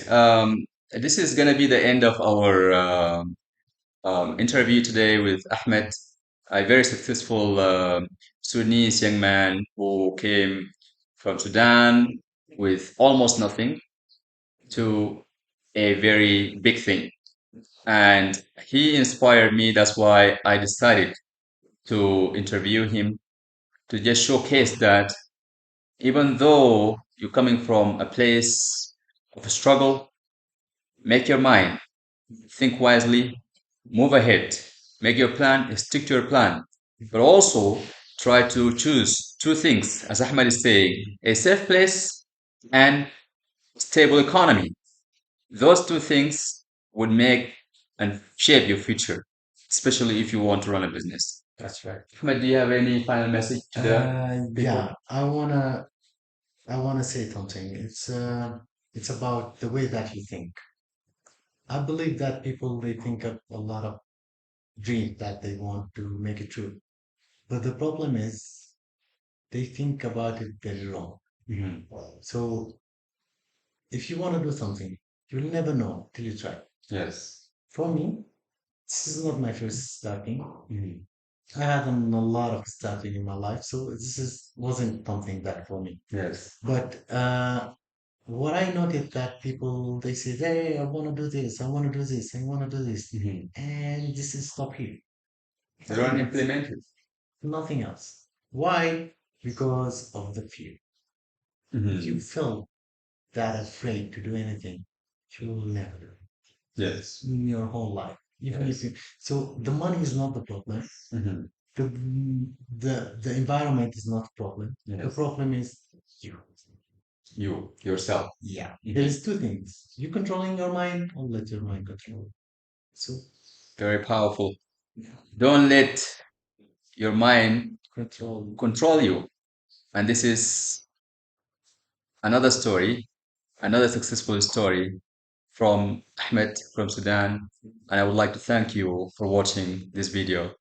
Speaker 1: This is gonna be the end of our interview today with Ahmed, a very successful Sudanese young man who came from Sudan with almost nothing to a very big thing. And he inspired me. That's why I decided to interview him to just showcase that even though you're coming from a place of struggle, make your mind, think wisely, move ahead, make your plan, stick to your plan, but also try to choose two things, as Ahmed is saying, a safe place and stable economy. Those two things would make and shape your future, especially if you want to run a business.
Speaker 2: that's right.
Speaker 1: Ahmed, do you have any final message to the people?
Speaker 2: Yeah, I wanna say something. It's about the way that you think. I believe that people they think of a lot of dreams that they want to make it true. But the problem is they think about it very wrong.
Speaker 1: Mhm.
Speaker 2: So if you want to do something, you'll never know till you try.
Speaker 1: Yes.
Speaker 2: For me, this is not my first starting.
Speaker 1: Mhm.
Speaker 2: I had done a lot of starting in my life, so this is wasn't something that for me.
Speaker 1: Yes.
Speaker 2: But what I noticed that people they say, "Hey, I want to do this, I want to do this, I want to do this,"
Speaker 1: Mhm.
Speaker 2: and this is stop here.
Speaker 1: They don't
Speaker 2: Nothing else.
Speaker 1: implement it.
Speaker 2: Nothing else. Why? Because of the fear. you
Speaker 1: Mhm.
Speaker 2: feel that afraid to do anything, you will never do it
Speaker 1: Yes.
Speaker 2: in your whole life. Even if
Speaker 1: Yes.
Speaker 2: you, so the money is not the problem.
Speaker 1: Mhm.
Speaker 2: The the environment is not the problem. The
Speaker 1: Yes.
Speaker 2: problem is you.
Speaker 1: You yourself.
Speaker 2: Yeah. There
Speaker 1: Mhm.
Speaker 2: is two things. You controlling your mind or let your mind control you. So
Speaker 1: Very powerful.
Speaker 2: yeah,
Speaker 1: Don't let your mind
Speaker 2: control.
Speaker 1: control you. And this is another story, another successful story from Ahmed from Sudan. And I would like to thank you for watching this video.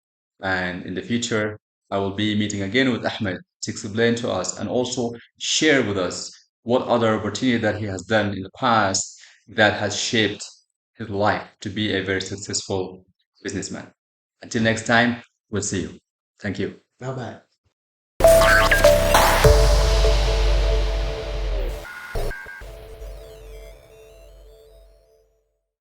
Speaker 1: And in the future, I will be meeting again with Ahmed to explain to us and also share with us what other opportunity that he has done in the past that has shaped his life to be a very successful businessman. Until next time, we'll see you. Thank you.
Speaker 2: Bye bye.